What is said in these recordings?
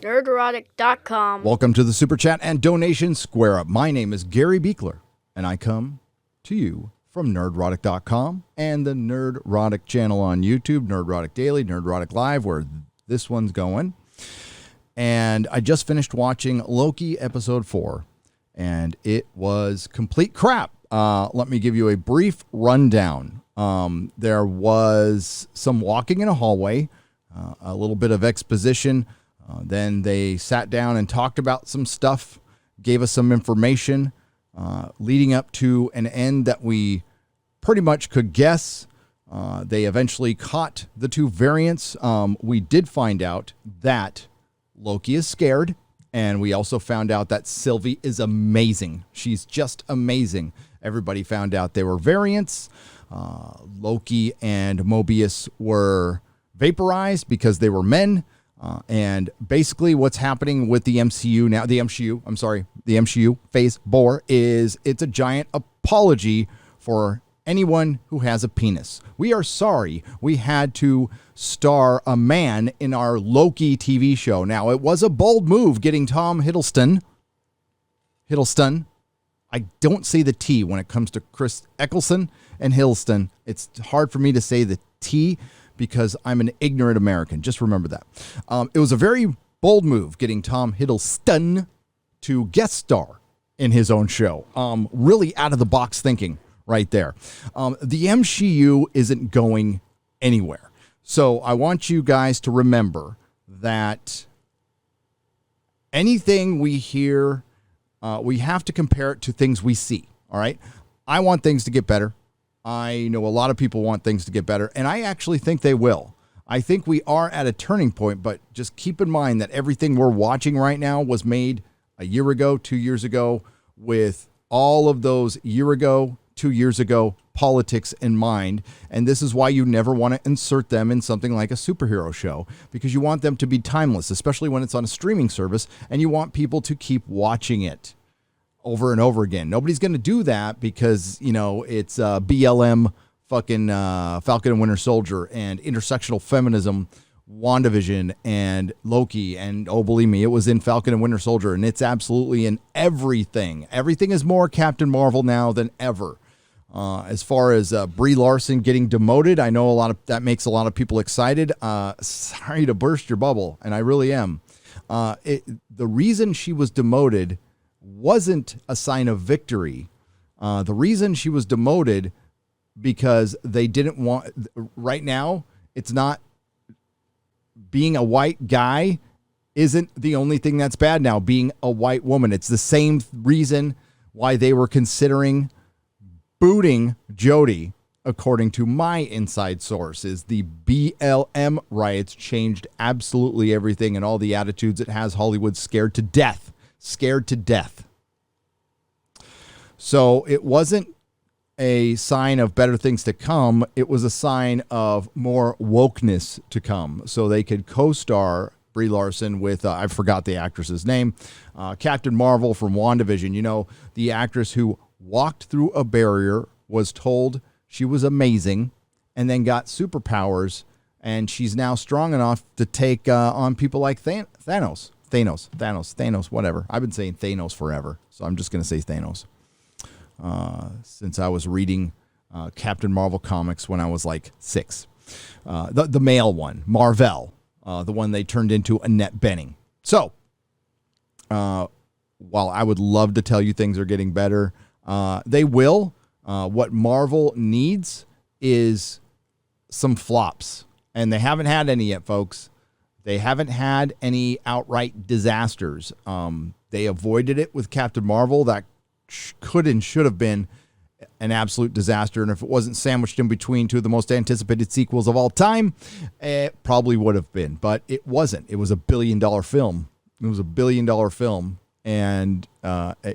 nerderotic.com. Welcome to the Super Chat and Donation Square Up. My name is Gary Beekler, and I come to you from nerderotic.com and the Nerdrotic channel on YouTube, Nerdrotic Daily, Nerdrotic Live, where this one's going. And I just finished watching Loki episode 4, and it was complete crap. Let me give you a brief rundown. There was some walking in a hallway, a little bit of exposition. Then they sat down and talked about some stuff, gave us some information, leading up to an end that we pretty much could guess. They eventually caught the two variants. We did find out that Loki is scared, and we also found out that Sylvie is amazing. She's just amazing. Everybody found out they were variants. Loki and Mobius were vaporized because they were men. And basically what's happening with the MCU now, the MCU phase 4 is it's a giant apology for anyone who has a penis. We are sorry we had to star a man in our Loki TV show. Now, it was a bold move getting Tom Hiddleston. I don't say the T when it comes to Chris Eccleston and Hiddleston. It's hard for me to say the T because I'm an ignorant American. Just remember that. It was a very bold move getting Tom Hiddleston to guest star in his own show. Really out of the box thinking right there. The MCU isn't going anywhere. So I want you guys to remember that anything we hear, we have to compare it to things we see. All right. I want things to get better. I know a lot of people want things to get better, and I actually think they will. I think we are at a turning point, but just keep in mind that everything we're watching right now was made a year ago, 2 years ago, with all of those year ago, 2 years ago politics in mind. And this is why you never want to insert them in something like a superhero show, because you want them to be timeless, especially when it's on a streaming service, and you want people to keep watching it over and over again. Nobody's going to do that because, you know, it's BLM fucking Falcon and Winter Soldier and intersectional feminism, WandaVision and Loki. And oh, believe me, it was in Falcon and Winter Soldier, and it's absolutely in everything. Everything is more Captain Marvel now than ever. As far as Brie Larson getting demoted, I know that makes a lot of people excited. Sorry to burst your bubble, and I really am. The reason she was demoted wasn't a sign of victory. The reason she was demoted because they didn't want, right now, it's not being a white guy isn't the only thing that's bad now, being a white woman. It's the same reason why they were considering booting Jodie, according to my inside source, is the BLM riots changed absolutely everything, and all the attitudes it has Hollywood scared to death. So it wasn't a sign of better things to come. It was a sign of more wokeness to come. So they could co-star Brie Larson with, I forgot the actress's name, Captain Marvel from WandaVision. You know, the actress who walked through a barrier, was told she was amazing, and then got superpowers, and she's now strong enough to take on people like Thanos, whatever. I've been saying Thanos forever, so I'm just going to say Thanos. Since I was reading Captain Marvel comics when I was like 6. The male one, Marvel, the one they turned into Annette Bening. So, while I would love to tell you things are getting better, they will. What Marvel needs is some flops, and they haven't had any yet, folks. They haven't had any outright disasters. They avoided it with Captain Marvel. That could and should have been an absolute disaster. And if it wasn't sandwiched in between two of the most anticipated sequels of all time, it probably would have been. But it wasn't. It was $1 billion film. And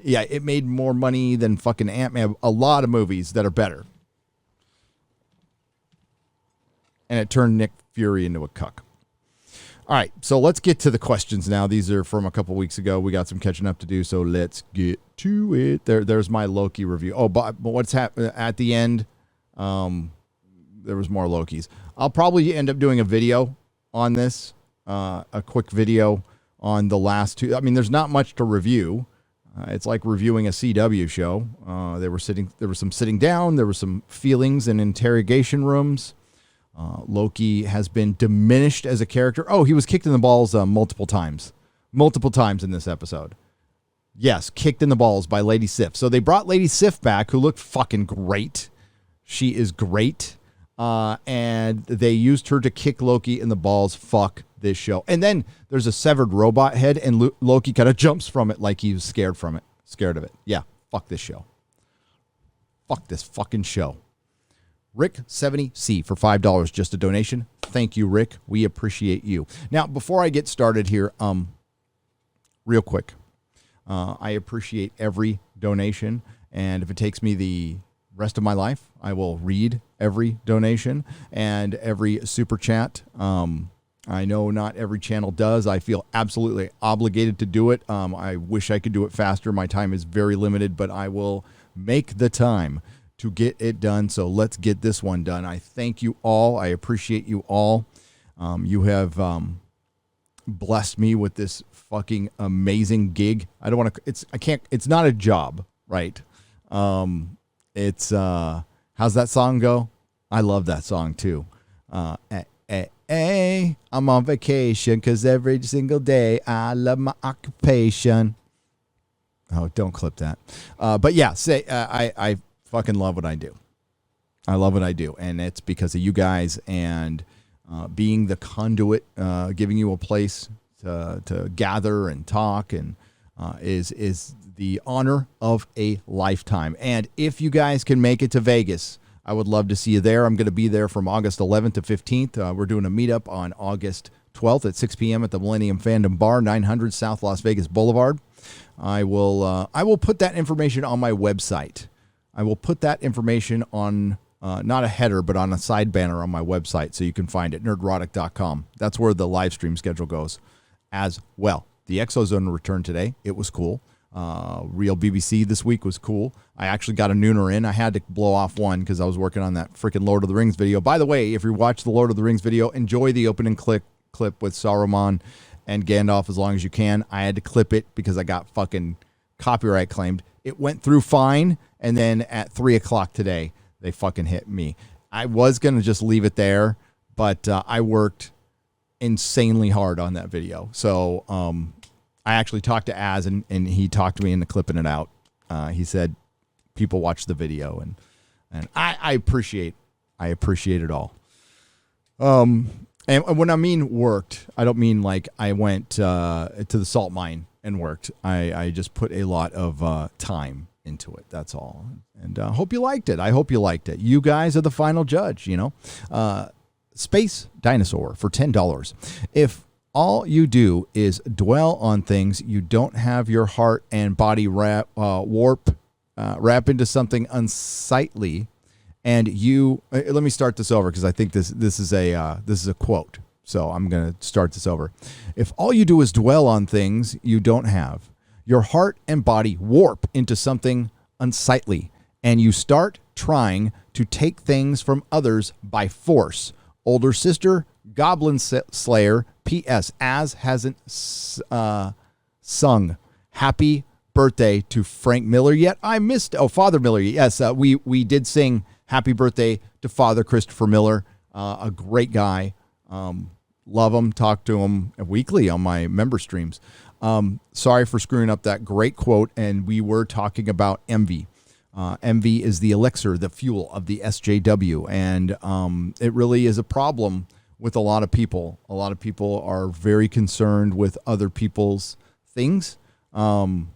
yeah, it made more money than fucking Ant-Man. A lot of movies that are better. And it turned Nick Fury into a cuck. All right, so let's get to the questions now. These are from a couple weeks ago. We got some catching up to do, so let's get to it. There's my Loki review. Oh, but what's happening at the end? There was more Lokis. I'll probably end up doing a video on this, a quick video on the last two. I mean, there's not much to review. It's like reviewing a CW show. There was some sitting down. There were some feelings in interrogation rooms. Loki has been diminished as a character. Oh, he was kicked in the balls multiple times in this episode. Yes, kicked in the balls by Lady Sif. So they brought Lady Sif back, who looked fucking great. She is great. And they used her to kick Loki in the balls. Fuck this show. And then there's a severed robot head, and Loki kind of jumps from it like he was scared of it. Yeah, fuck this show. Fuck this fucking show. Rick70C for $5, just a donation. Thank you, Rick. We appreciate you. Now, before I get started here, real quick, I appreciate every donation, and if it takes me the rest of my life, I will read every donation and every super chat. I know not every channel does. I feel absolutely obligated to do it. I wish I could do it faster. My time is very limited, but I will make the time to get it done. So let's get this one done. I thank you all. I appreciate you all. You have blessed me with this fucking amazing gig. I don't want to, it's not a job, right? It's, how's that song go? I love that song too. Hey, I'm on vacation because every single day I love my occupation. Oh, don't clip that. But yeah, I fucking love what I do. I love what I do. And it's because of you guys and being the conduit, giving you a place to gather and talk and is the honor of a lifetime. And if you guys can make it to Vegas, I would love to see you there. I'm going to be there from August 11th to 15th. We're doing a meetup on August 12th at 6 p.m. at the Millennium Fandom Bar, 900 South Las Vegas Boulevard. I will put that information on my website. I will put that information on, not a header, but on a side banner on my website so you can find it, nerdrotic.com. That's where the live stream schedule goes as well. The Exozone returned today. It was cool. Real BBC this week was cool. I actually got a nooner in. I had to blow off one because I was working on that freaking Lord of the Rings video. By the way, if you watch the Lord of the Rings video, enjoy the opening clip with Saruman and Gandalf as long as you can. I had to clip it because I got fucking copyright claimed. It went through fine, and then at 3 o'clock today, they fucking hit me. I was going to just leave it there, but I worked insanely hard on that video. So I actually talked to Az, and he talked me into clipping it out. He said people watch the video, and I appreciate it all. And when I mean worked, I don't mean like I went to the salt mine and worked. I just put a lot of time into it. That's all. And I hope you liked it. I hope you liked it. You guys are the final judge, you know. Space Dinosaur for $10. If all you do is dwell on things, you don't have your heart and body wrap into something unsightly. And you, let me start this over because I think this is a quote. So I'm going to start this over. If all you do is dwell on things you don't have, your heart and body warp into something unsightly, and you start trying to take things from others by force. Older sister, Goblin Slayer. P.S. Az hasn't sung happy birthday to Frank Miller yet. I missed. Oh, Father Miller. Yes, we did sing happy birthday to Father Christopher Miller. A great guy. Love him. Talk to him weekly on my member streams. Sorry for screwing up that great quote. And we were talking about envy. Envy is the elixir, the fuel of the SJW. And it really is a problem with a lot of people. A lot of people are very concerned with other people's things. I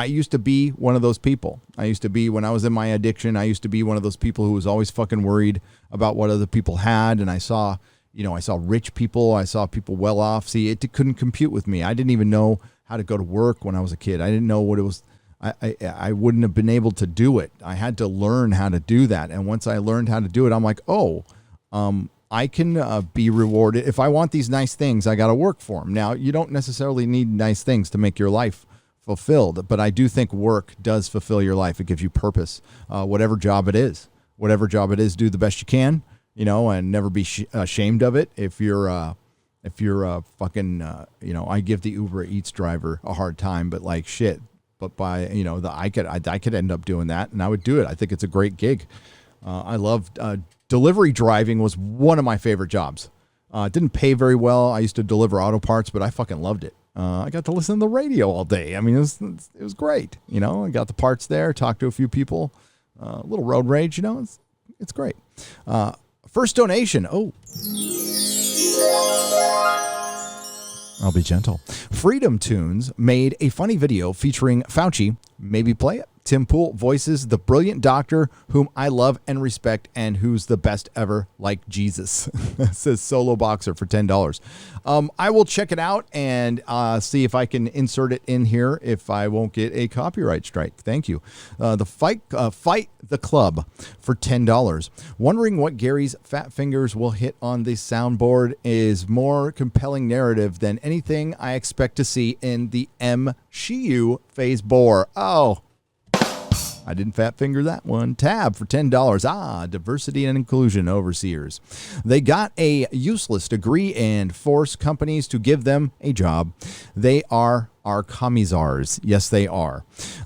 used to be one of those people. When I was in my addiction, I used to be one of those people who was always fucking worried about what other people had. And I saw rich people. I saw people well off. See, it couldn't compute with me. I didn't even know how to go to work when I was a kid. I didn't know what it was. I wouldn't have been able to do it. I had to learn how to do that. And once I learned how to do it, I'm like, I can be rewarded. If I want these nice things, I got to work for them. Now, you don't necessarily need nice things to make your life fulfilled, but I do think work does fulfill your life. It gives you purpose, whatever job it is. Whatever job it is, do the best you can, and never be ashamed of it. If you're If you're a fucking, I give the Uber Eats driver a hard time, but like shit. But by, I could end up doing that, and I would do it. I think it's a great gig. I love delivery driving was one of my favorite jobs. It didn't pay very well. I used to deliver auto parts, but I fucking loved it. I got to listen to the radio all day. I mean, it was great. I got the parts there, talked to a few people, a little road rage, it's great. First donation. Oh, I'll be gentle. Freedom Tunes made a funny video featuring Fauci. Maybe play it. Tim Pool voices the brilliant doctor whom I love and respect and who's the best ever, like Jesus. Says Solo Boxer for $10. I will check it out and see if I can insert it in here if I won't get a copyright strike. Thank you. The Fight the Club for $10. Wondering what Gary's fat fingers will hit on the soundboard is more compelling narrative than anything I expect to see in the MCU Phase 4. Oh, I didn't fat finger that one. Tab for $10. Diversity and inclusion overseers. They got a useless degree and force companies to give them a job. They are our commissars. Yes, they are.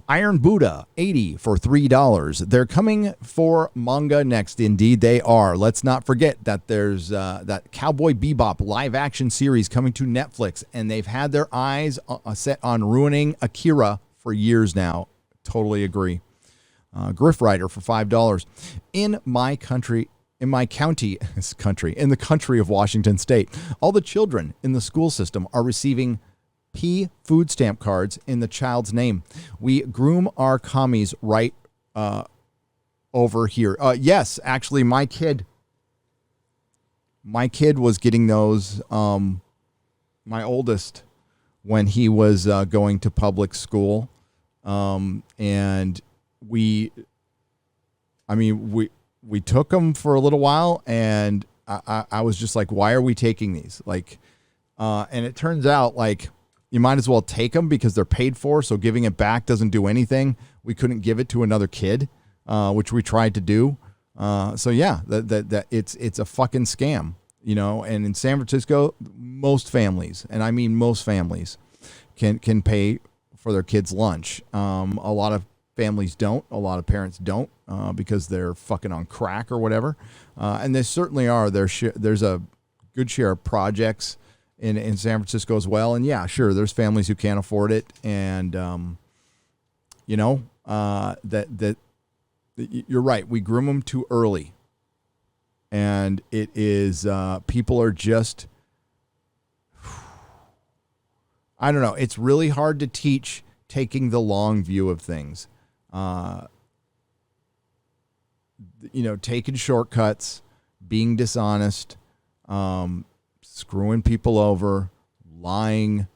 Iron Buddha, 80 for $3. They're coming for manga next. Indeed, they are. Let's not forget that there's that Cowboy Bebop live action series coming to Netflix, and they've had their eyes set on ruining Akira for years now. Totally agree. Griff Rider for $5. In the country of Washington State, all the children in the school system are receiving P food stamp cards in the child's name. We groom our commies right over here. Yes, actually, my kid was getting those. My oldest, when he was going to public school, and we took them for a little while, and I was just like, why are we taking these? Like, and it turns out like you might as well take them because they're paid for. So giving it back doesn't do anything. We couldn't give it to another kid, which we tried to do. So yeah, that it's a fucking scam, and in San Francisco, most families, and I mean most families can pay for their kids' lunch. A lot of families don't. A lot of parents don't because they're fucking on crack or whatever. And there certainly are. There's a good share of projects in San Francisco as well. And yeah, sure, there's families who can't afford it. And, that you're right. We groom them too early. And it is, people are just, I don't know. It's really hard to teach taking the long view of things. Taking shortcuts, being dishonest, screwing people over, lying,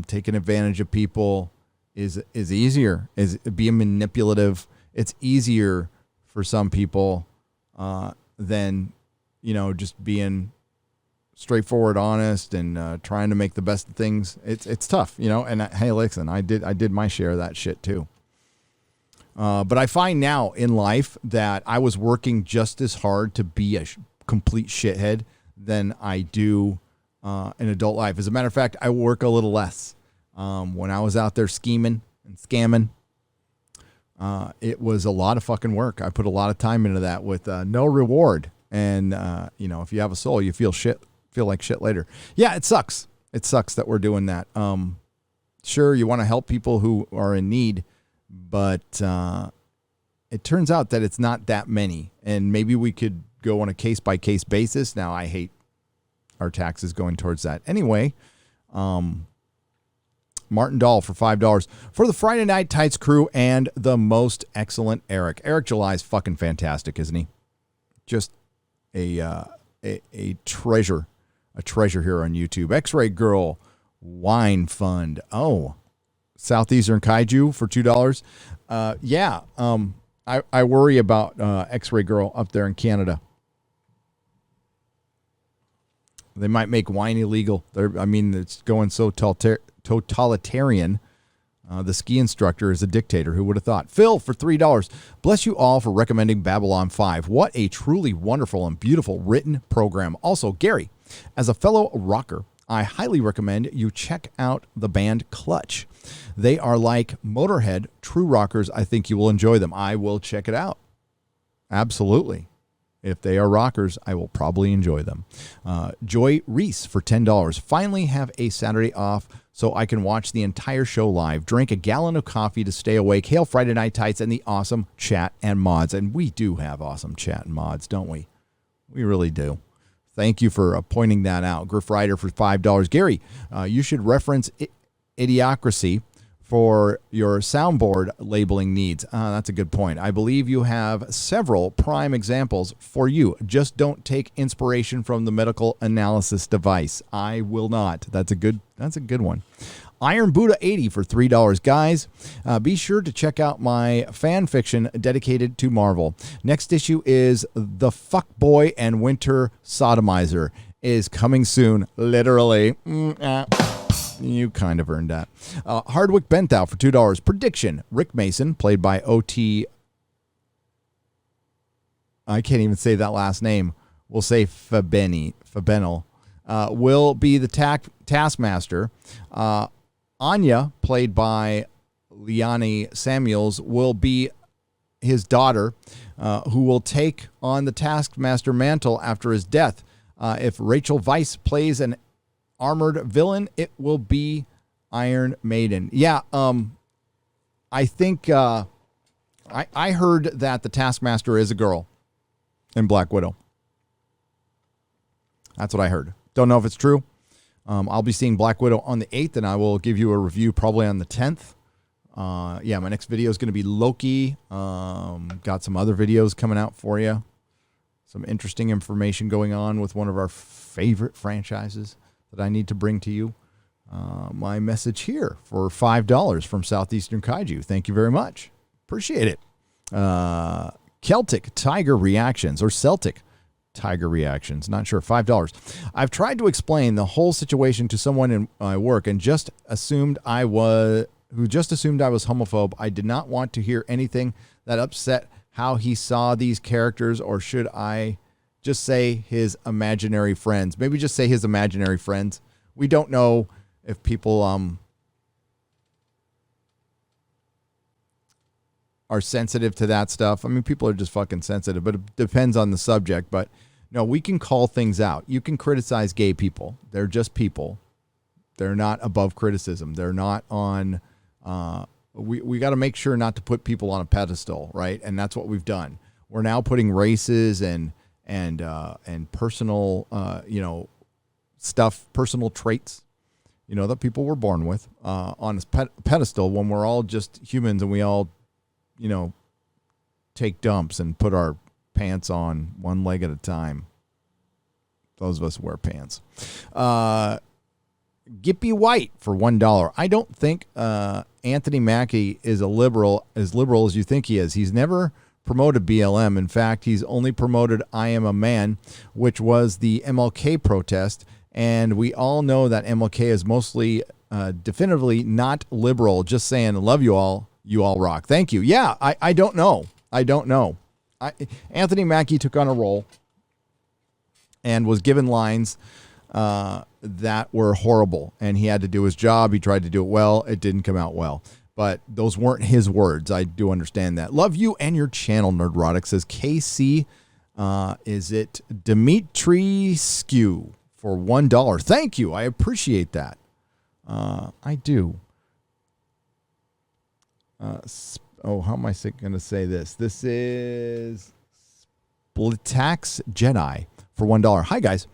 taking advantage of people is easier. Is being manipulative. It's easier for some people than just being straightforward, honest, and trying to make the best of things. It's tough, And hey, listen, I did my share of that shit too. But I find now in life that I was working just as hard to be a complete shithead than I do in adult life. As a matter of fact, I work a little less. When I was out there scheming and scamming, it was a lot of fucking work. I put a lot of time into that with no reward. And if you have a soul, you feel like shit later. Yeah, it sucks. It sucks that we're doing that. Sure, you want to help people who are in need, but it turns out that it's not that many, and maybe we could go on a case-by-case basis. Now, I hate our taxes going towards that. Anyway, Martin Dahl for $5. For the Friday Night Tights crew and the most excellent Eric. Eric July is fucking fantastic, isn't he? Just a treasure here on YouTube. X-Ray Girl Wine Fund. Oh, Southeastern Kaiju for $2. I worry about X-Ray Girl up there in Canada. They might make wine illegal. It's going so totalitarian. The ski instructor is a dictator. Who would have thought? Phil for $3. Bless you all for recommending Babylon 5. What a truly wonderful and beautiful written program. Also, Gary, As a fellow rocker, I highly recommend you check out the band Clutch. They are like Motorhead, true rockers. I think you will enjoy them. I will check it out. Absolutely. If they are rockers, I will probably enjoy them. Joy Reese for $10. Finally have a Saturday off so I can watch the entire show live, drink a gallon of coffee to stay awake, hail Friday Night Tights, and the awesome chat and mods. And we do have awesome chat and mods, don't we? We really do. Thank you for pointing that out. Griff Ryder for $5. Gary, you should reference Idiocracy for your soundboard labeling needs. That's a good point. I believe you have several prime examples for you. Just don't take inspiration from the medical analysis device. I will not. That's a good one. Iron Buddha 80 for $3. Guys, be sure to check out my fan fiction dedicated to Marvel. Next issue is The Fuckboy and Winter Sodomizer is coming soon. Literally. You kind of earned that. Hardwick Benthau for $2. Prediction. Rick Mason, played by O.T. I can't even say that last name. We'll say Fabenel. Will be the Taskmaster. Anya, played by Liani Samuels, will be his daughter, who will take on the Taskmaster mantle after his death. If Rachel Weisz plays an armored villain, it will be Iron Maiden. Yeah, I think I heard that the Taskmaster is a girl in Black Widow. That's what I heard. Don't know if it's true. I'll be seeing Black Widow on the 8th, and I will give you a review probably on the 10th. Yeah, my next video is going to be Loki. Got some other videos coming out for you. Some interesting information going on with one of our favorite franchises that I need to bring to you. My message here for $5 from Southeastern Kaiju. Thank you very much. Appreciate it. Celtic Tiger Reactions, or Celtic Tiger Reactions. Not sure. $5. I've tried to explain the whole situation to someone in my work and just assumed I was homophobe. I did not want to hear anything that upset how he saw these characters, or should I just say his imaginary friends? Maybe just say his imaginary friends. We don't know if people are sensitive to that stuff. I mean, people are just fucking sensitive, but it depends on the subject. But no, we can call things out. You can criticize gay people. They're just people. They're not above criticism. They're not on... we got to make sure not to put people on a pedestal, right? And that's what we've done. We're now putting races and personal, stuff, personal traits, that people were born with on a pedestal when we're all just humans and we all, take dumps and put our pants on one leg at a time. Those of us who wear pants. Gippy White for $1. I don't think Anthony Mackie is as liberal as you think he is. He's never promoted BLM. In fact, he's only promoted I Am a Man, which was the MLK protest. And we all know that MLK is mostly definitively not liberal. Just saying, love you all rock. Thank you. Yeah, I don't know. Anthony Mackie took on a role and was given lines that were horrible, and he had to do his job. He tried to do it well. It didn't come out well, but those weren't his words. I do understand that. Love you and your channel, Nerdrotic, says KC. Is it Dimitri Skew for $1? Thank you. I appreciate that. I do. How am I going to say this? This is Splitax Jedi for $1. Hi, guys.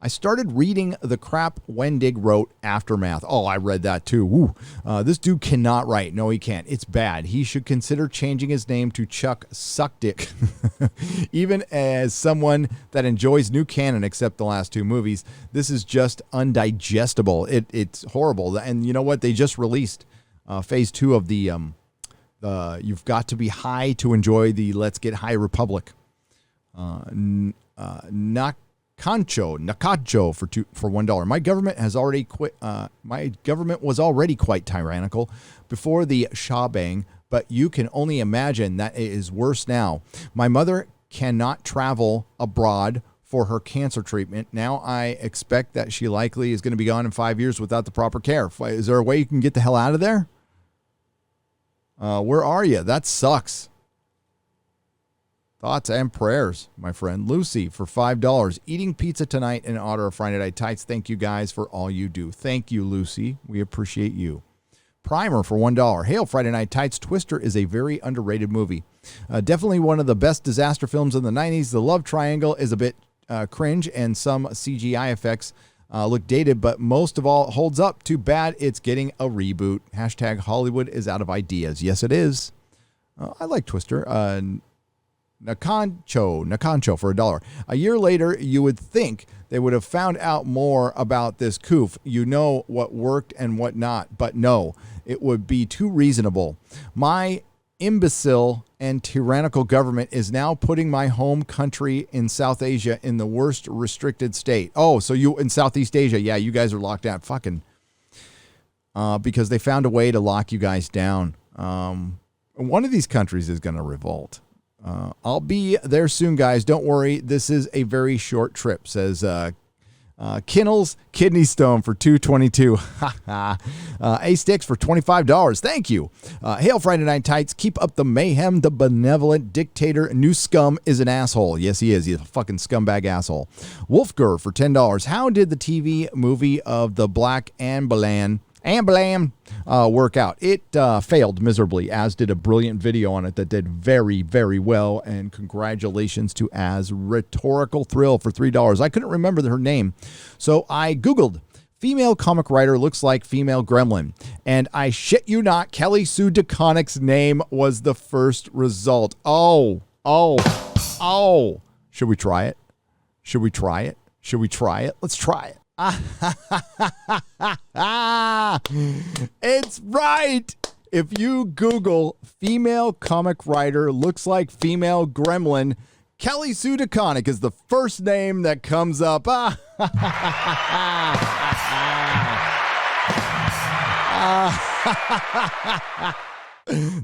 I started reading the crap Wendig wrote, Aftermath. Oh, I read that too. Woo. This dude cannot write. No, he can't. It's bad. He should consider changing his name to Chuck Suckdick. Even as someone that enjoys new canon except the last two movies, this is just undigestible. It's horrible. And you know what? They just released phase 2 of the You've Got to Be High to enjoy the Let's Get High Republic. Nakacho for $1. My government has already quit. My government was already quite tyrannical before the Shah-Bang, but you can only imagine that it is worse now. My mother cannot travel abroad for her cancer treatment. Now I expect that she likely is going to be gone in 5 years without the proper care. Is there a way you can get the hell out of there? Where are you? That sucks. Thoughts and prayers, my friend. Lucy for $5. Eating pizza tonight in honor of Friday Night Tights. Thank you guys for all you do. Thank you, Lucy. We appreciate you. Primer for $1. Hail Friday Night Tights. Twister is a very underrated movie. Definitely one of the best disaster films in the 90s. The love triangle is a bit cringe, and some CGI effects look dated, but most of all, it holds up. Too bad it's getting a reboot. Hashtag Hollywood is out of ideas. Yes, it is. I like Twister. Nakancho for $1. A year later, you would think they would have found out more about this coof. You know what worked and what not, but no, it would be too reasonable. My imbecile and tyrannical government is now putting my home country in South Asia in the worst restricted state. Oh, so you in Southeast Asia, yeah, you guys are locked down. Fucking, because they found a way to lock you guys down. One of these countries is going to revolt. I'll be there soon, guys. Don't worry. This is a very short trip, says Kinnell's Kidney Stone for $2.22. A Sticks for $25. Thank you. Hail Friday Night Tights. Keep up the mayhem. The benevolent dictator New Scum is an asshole. Yes, he is. He's a fucking scumbag asshole. Wolfger for $10. How did the TV movie of the Black Ambulan work out? It failed miserably, as did a brilliant video on it that did very, very well. And congratulations to Az. Rhetorical Thrill for $3. I couldn't remember her name, so I Googled female comic writer looks like female gremlin. And I shit you not, Kelly Sue DeConnick's name was the first result. Oh. Should we try it? Let's try it. It's right. If you Google female comic writer looks like female gremlin, Kelly Sue DeConnick is the first name that comes up.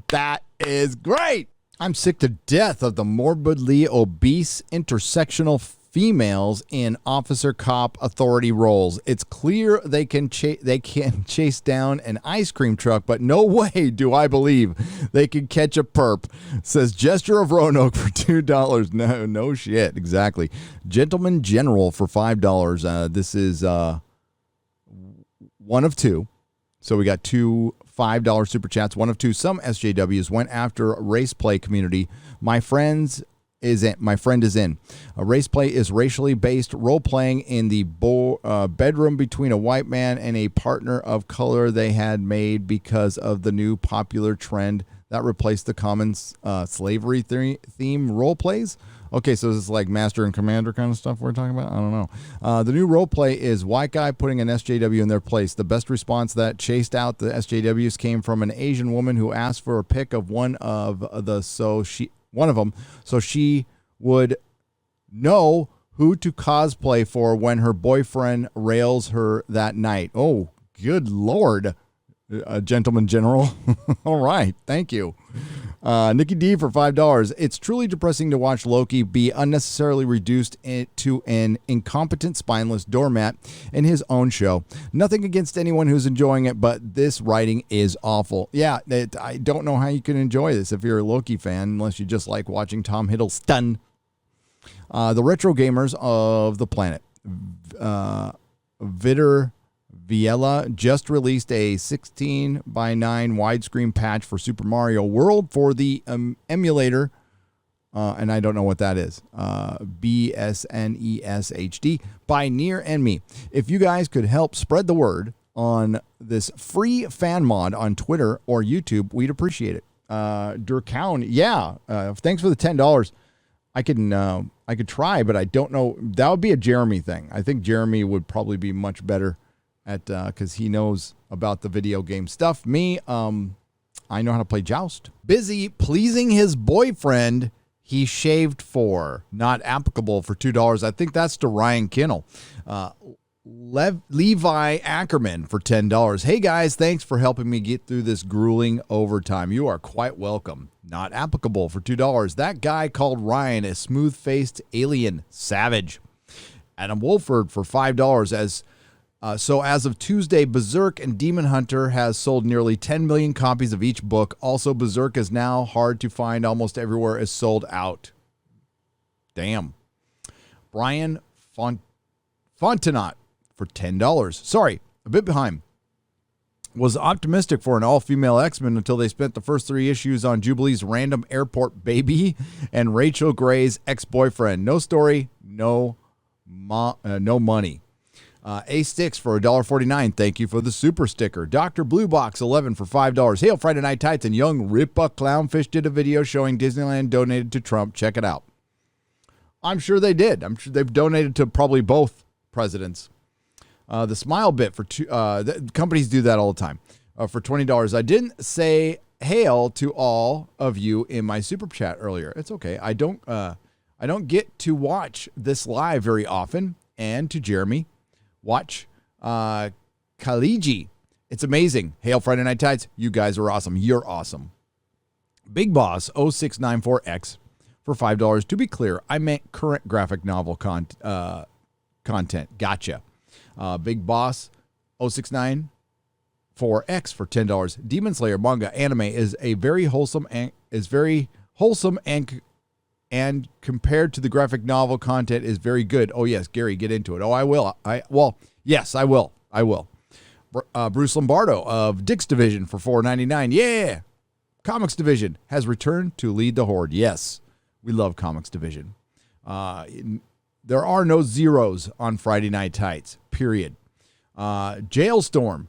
That is great. I'm sick to death of the morbidly obese intersectional females in officer cop authority roles. It's clear they can chase down an ice cream truck, but no way do I believe they can catch a perp, says Gesture of Roanoke for $2. No shit. Exactly. Gentleman General for $5. This is one of two. So we got two $5 super chats, one of two. Some SJWs went after race play community. My friend is in. Race play is racially based role playing in the bedroom between a white man and a partner of color they had made because of the new popular trend that replaced the common slavery theme role plays. Okay, so this is like Master and Commander kind of stuff we're talking about? I don't know. The new role play is white guy putting an SJW in their place. The best response that chased out the SJWs came from an Asian woman who asked for a pic of one of them, so she would know who to cosplay for when her boyfriend rails her that night. Oh, good Lord, Gentleman General. All right, thank you. Nikki D for $5. It's truly depressing to watch Loki be unnecessarily reduced to an incompetent, spineless doormat in his own show. Nothing against anyone who's enjoying it, but this writing is awful. Yeah, I don't know how you can enjoy this if you're a Loki fan, unless you just like watching Tom Hiddleston. The retro gamers of the planet. Vitor Viella just released a 16:9 widescreen patch for Super Mario World for the emulator, and I don't know what that is, BSNES HD, by Near and Me. If you guys could help spread the word on this free fan mod on Twitter or YouTube, we'd appreciate it. Durkown, yeah, thanks for the $10. I could try, but I don't know. That would be a Jeremy thing. I think Jeremy would probably be much better at because he knows about the video game stuff. Me, I know how to play Joust. Busy pleasing his boyfriend he shaved for. Not applicable for $2. I think that's to Ryan Kinnell. Levi Ackerman for $10. Hey guys, thanks for helping me get through this grueling overtime. You are quite welcome. Not applicable for $2. That guy called Ryan a smooth-faced alien savage. Adam Wolford for $5 as of Tuesday, Berserk and Demon Hunter has sold nearly 10 million copies of each book. Also, Berserk is now hard to find almost everywhere is sold out. Damn. Brian Fontenot for $10. Sorry, a bit behind. Was optimistic for an all-female X-Men until they spent the first 3 issues on Jubilee's random airport baby and Rachel Gray's ex-boyfriend. No story, no money. A6 for $1.49. Thank you for the super sticker. Dr. Blue Box 11 for $5. Hail Friday Night Tights and Young Ripa Clownfish did a video showing Disneyland donated to Trump. Check it out. I'm sure they did. I'm sure they've donated to probably both presidents. The Smile Bit for companies do that all the time. For $20. I didn't say hail to all of you in my super chat earlier. It's okay. I don't get to watch this live very often. And to Jeremy, watch Kaliji. It's amazing. Hail Friday Night Tights. You guys are awesome. You're awesome. Big Boss 0694X for $5. To be clear, I meant current graphic novel content. Gotcha. Big Boss 0694X for $10. Demon Slayer manga anime is very wholesome and compared to the graphic novel content is very good. Oh yes, Gary, get into it. Oh, I will. Yes, I will. Bruce Lombardo of Dick's Division for $4.99. Yeah. Comics Division has returned to lead the horde. Yes, we love Comics Division. There are no zeros on Friday Night Tights, period. Jailstorm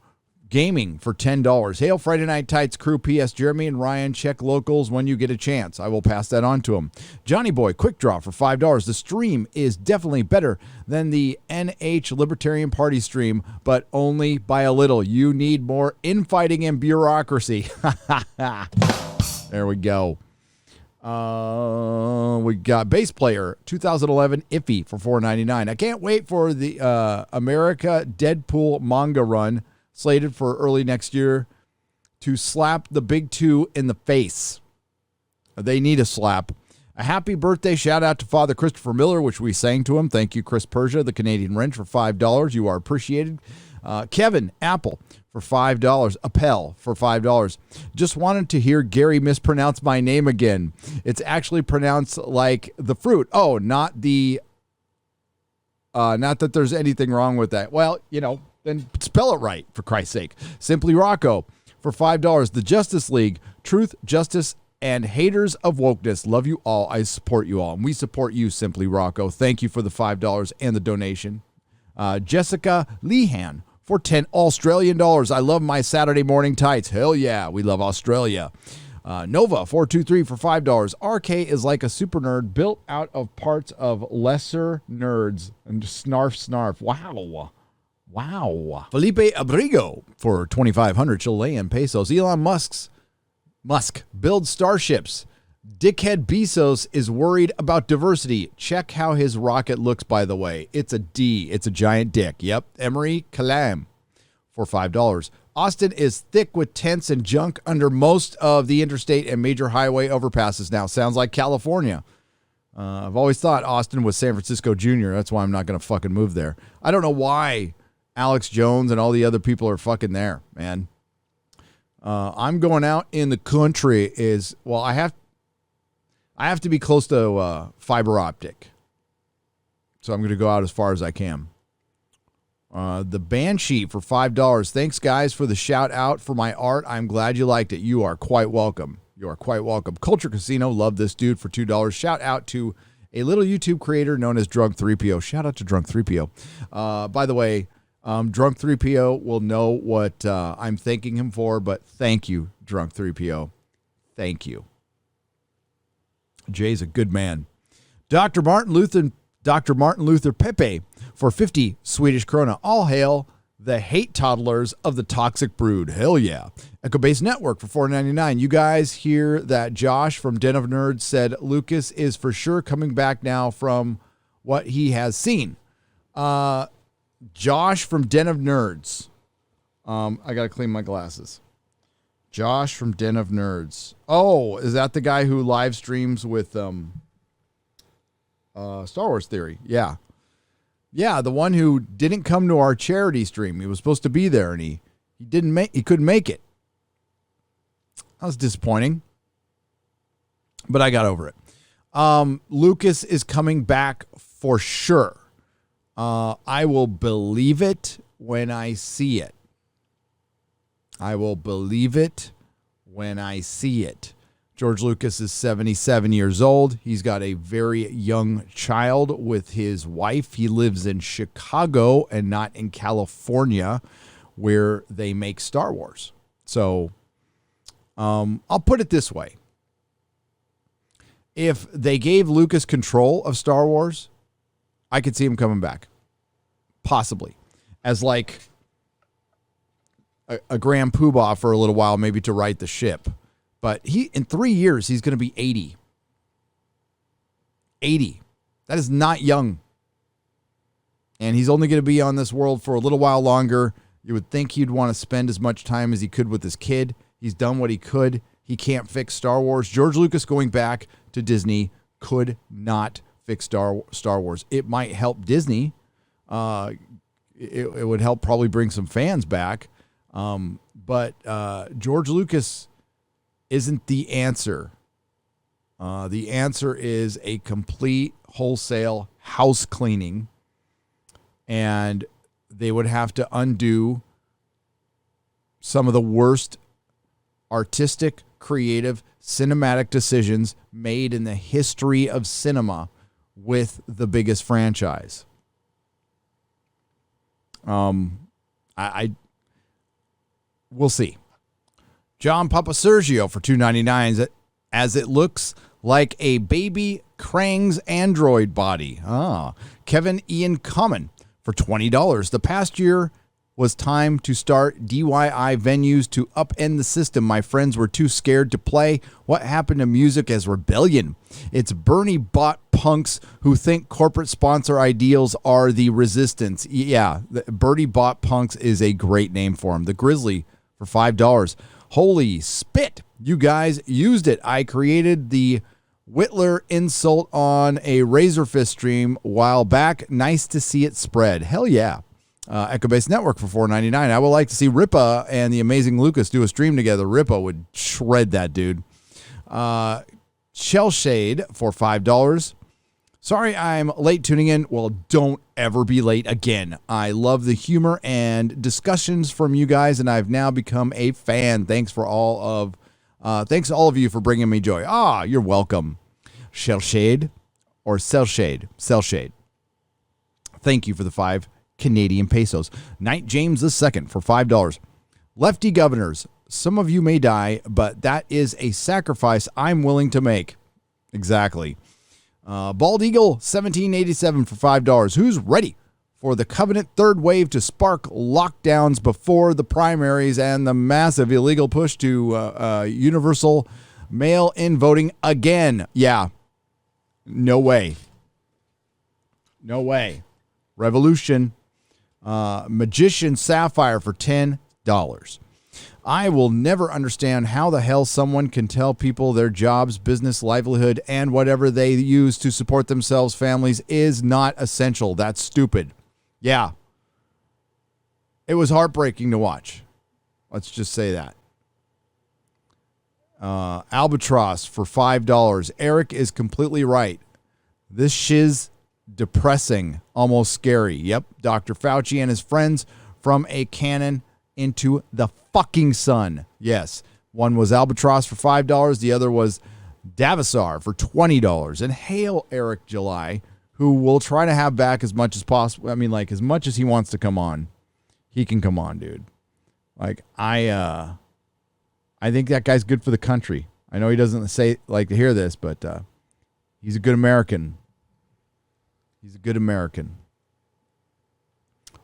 Gaming for $10. Hail Friday Night Tights crew. P.S. Jeremy and Ryan, check locals when you get a chance. I will pass that on to them. Johnny Boy Quick Draw for $5. The stream is definitely better than the NH Libertarian Party stream, but only by a little. You need more infighting and bureaucracy. There we go. We got Bass Player 2011 Iffy for $4.99. I can't wait for the America Deadpool manga run slated for early next year to slap the big two in the face. They need a slap. A happy birthday shout out to Father Christopher Miller, which we sang to him. Thank you, Chris Persia, the Canadian Wrench, for $5. You are appreciated. Kevin Apple for $5. Appel for $5. Just wanted to hear Gary mispronounce my name again. It's actually pronounced like the fruit. Oh, not that there's anything wrong with that. Well, then spell it right, for Christ's sake. Simply Rocco for $5. The Justice League, Truth, Justice, and Haters of Wokeness. Love you all. I support you all. And we support you, Simply Rocco. Thank you for the $5 and the donation. Jessica Lehan for $10 Australian. I love my Saturday morning tights. Hell yeah, we love Australia. Nova 423 for $5. RK is like a super nerd built out of parts of lesser nerds. And snarf. Wow. Felipe Abrigo for 2,500 Chilean pesos. Elon Musk builds starships. Dickhead Bezos is worried about diversity. Check how his rocket looks, by the way. It's a D. It's a giant dick. Yep. Emery Kalam for $5. Austin is thick with tents and junk under most of the interstate and major highway overpasses now. Sounds like California. I've always thought Austin was San Francisco Jr. That's why I'm not going to fucking move there. I don't know why Alex Jones and all the other people are fucking there, man. I'm going out in the country I have to be close to fiber optic. So I'm going to go out as far as I can. The Banshee for $5. Thanks, guys, for the shout out for my art. I'm glad you liked it. You are quite welcome. Culture Casino, love this dude for $2. Shout out to a little YouTube creator known as Drunk 3PO. Shout out to Drunk 3PO. By the way, Drunk 3PO will know what I'm thanking him for, but thank you, Drunk 3PO. Thank you. Jay's a good man. Dr. Martin Luther Pepe for 50 Swedish krona. All hail the hate toddlers of the toxic brood. Hell yeah. Echo Base Network for $4.99. You guys hear that Josh from Den of Nerds said Lucas is for sure coming back now from what he has seen. Josh from Den of Nerds. I got to clean my glasses. Josh from Den of Nerds. Oh, is that the guy who live streams with Star Wars Theory? Yeah. Yeah, the one who didn't come to our charity stream. He was supposed to be there, and he couldn't make it. That was disappointing, but I got over it. Lucas is coming back for sure. I will believe it when I see it. I will believe it when I see it. George Lucas is 77 years old. He's got a very young child with his wife. He lives in Chicago and not in California, where they make Star Wars. So I'll put it this way. If they gave Lucas control of Star Wars, I could see him coming back. Possibly. As like a Grand Poobah for a little while, maybe to right the ship. But in 3 years, he's going to be 80. 80. That is not young. And he's only going to be on this world for a little while longer. You would think he'd want to spend as much time as he could with his kid. He's done what he could. He can't fix Star Wars. George Lucas going back to Disney could not fix Star Wars. It might help Disney. It would help probably bring some fans back. But George Lucas isn't the answer. The answer is a complete wholesale house cleaning, and they would have to undo some of the worst artistic, creative, cinematic decisions made in the history of cinema with the biggest franchise. We'll see. John Papa Sergio for $2.99 as it looks like a baby Krang's android body. Kevin Ian Common for $20. The past year was time to start DIY venues to upend the system. My friends were too scared to play. What happened to music as rebellion? It's Bernie bot punks who think corporate sponsor ideals are the resistance. Yeah, Bernie bot punks is a great name for him. The Grizzly for $5. Holy spit, you guys used it. I created the Whitler insult on a Razor Fist stream a while back. Nice to see it spread. Hell yeah. Echo Base Network for $4.99. I would like to see Ripa and the amazing Lucas do a stream together. Ripa would shred that dude. Shell Shade for $5. Sorry I'm late tuning in. Well, don't ever be late again. I love the humor and discussions from you guys, and I've now become a fan. Thanks to all of you for bringing me joy. You're welcome. Shell Shade or Cell Shade. Cell Shade. Thank you for the 5 Canadian pesos. Knight James II for $5. Lefty governors. Some of you may die, but that is a sacrifice I'm willing to make. Exactly. Bald Eagle, 1787 for $5. Who's ready for the Covenant third wave to spark lockdowns before the primaries and the massive illegal push to universal mail-in voting again? Yeah. No way. No way. Revolution. Magician Sapphire for $10. I will never understand how the hell someone can tell people their jobs, business, livelihood, and whatever they use to support themselves, families, is not essential. That's stupid. Yeah. It was heartbreaking to watch. Let's just say that. Albatross for $5. Eric is completely right. This shiz depressing, almost scary. Yep. Dr. Fauci and his friends from a cannon into the fucking sun. Yes. One was Albatross for $5. The other was Davasar for $20. And hail Eric July, who will try to have back as much as possible. I mean, like, as much as he wants to come on, he can come on, dude. Like, I think that guy's good for the country. I know he doesn't like to hear this, but he's a good American. He's a good American.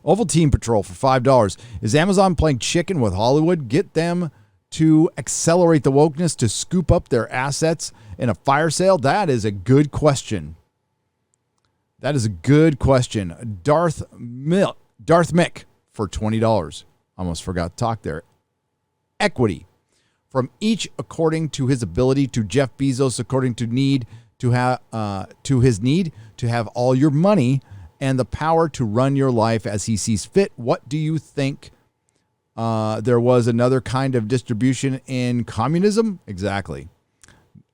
Ovaltine Patrol for $5. Is Amazon playing chicken with Hollywood? Get them to accelerate the wokeness to scoop up their assets in a fire sale? That is a good question. That is a good question. Darth Mick for $20. Almost forgot to talk there. Equity. From each according to his ability, to Jeff Bezos according to his need to have all your money, and the power to run your life as he sees fit. What do you think? There was another kind of distribution in communism? Exactly.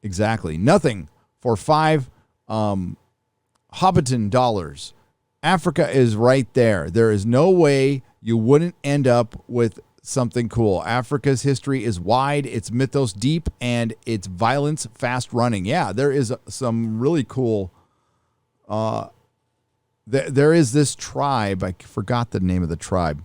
Nothing for 5 Hobbiton dollars. Africa is right there. There is no way you wouldn't end up with something cool. Africa's history is wide, its mythos deep, and its violence fast running. Yeah, there is some really cool. There is this tribe. I forgot the name of the tribe.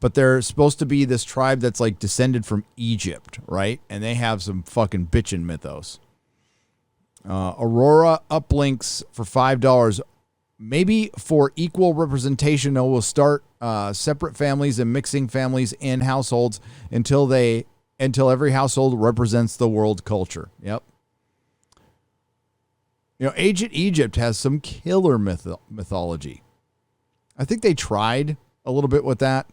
But they're supposed to be this tribe that's like descended from Egypt, right? And they have some fucking bitchin' mythos. Aurora uplinks for $5. Maybe for equal representation, it will start separate families and mixing families in households until every household represents the world culture. Yep. Ancient Egypt has some killer mythology. I think they tried a little bit with that,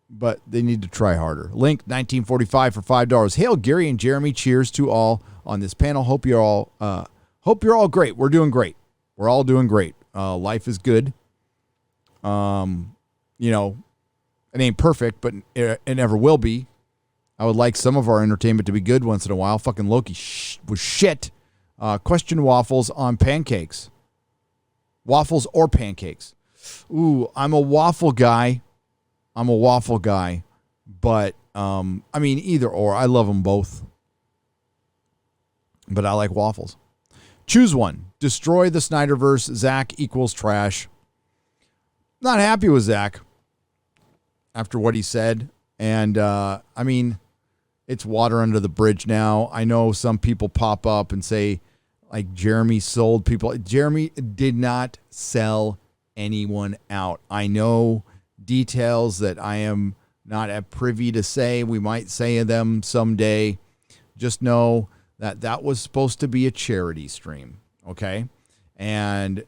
but they need to try harder. Link 1945 for $5. Hail Gary and Jeremy. Cheers to all on this panel. Hope you're all great. We're doing great. We're all doing great. Life is good. It ain't perfect, but it never will be. I would like some of our entertainment to be good once in a while. Fucking Loki was shit. Question waffles on pancakes. Waffles or pancakes. Ooh, I'm a waffle guy. But, either or. I love them both. But I like waffles. Choose one. Destroy the Snyderverse. Zach equals trash. Not happy with Zach after what he said. And, it's water under the bridge now. I know some people pop up and say, like, Jeremy sold people. Jeremy did not sell anyone out. I know details that I am not at privy to say. We might say them someday. Just know that was supposed to be a charity stream, okay? And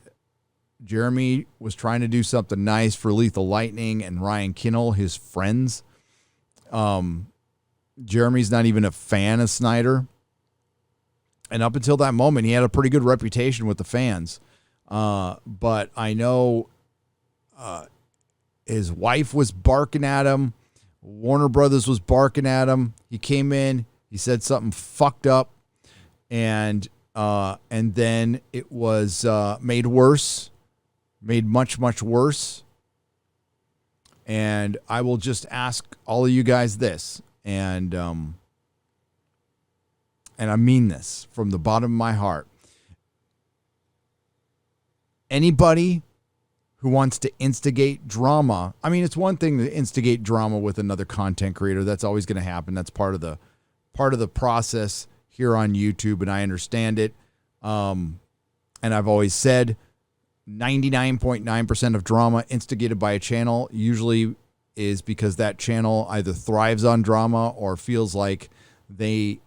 Jeremy was trying to do something nice for Lethal Lightning and Ryan Kinnell, his friends. Jeremy's not even a fan of Snyder. And up until that moment, he had a pretty good reputation with the fans. But I know his wife was barking at him. Warner Brothers was barking at him. He came in. He said something fucked up. And then it was made worse. Made much, much worse. And I will just ask all of you guys this. And I mean this from the bottom of my heart. Anybody who wants to instigate drama, it's one thing to instigate drama with another content creator. That's always going to happen. That's part of the process here on YouTube, and I understand it. And I've always said 99.9% of drama instigated by a channel usually is because that channel either thrives on drama or feels like they're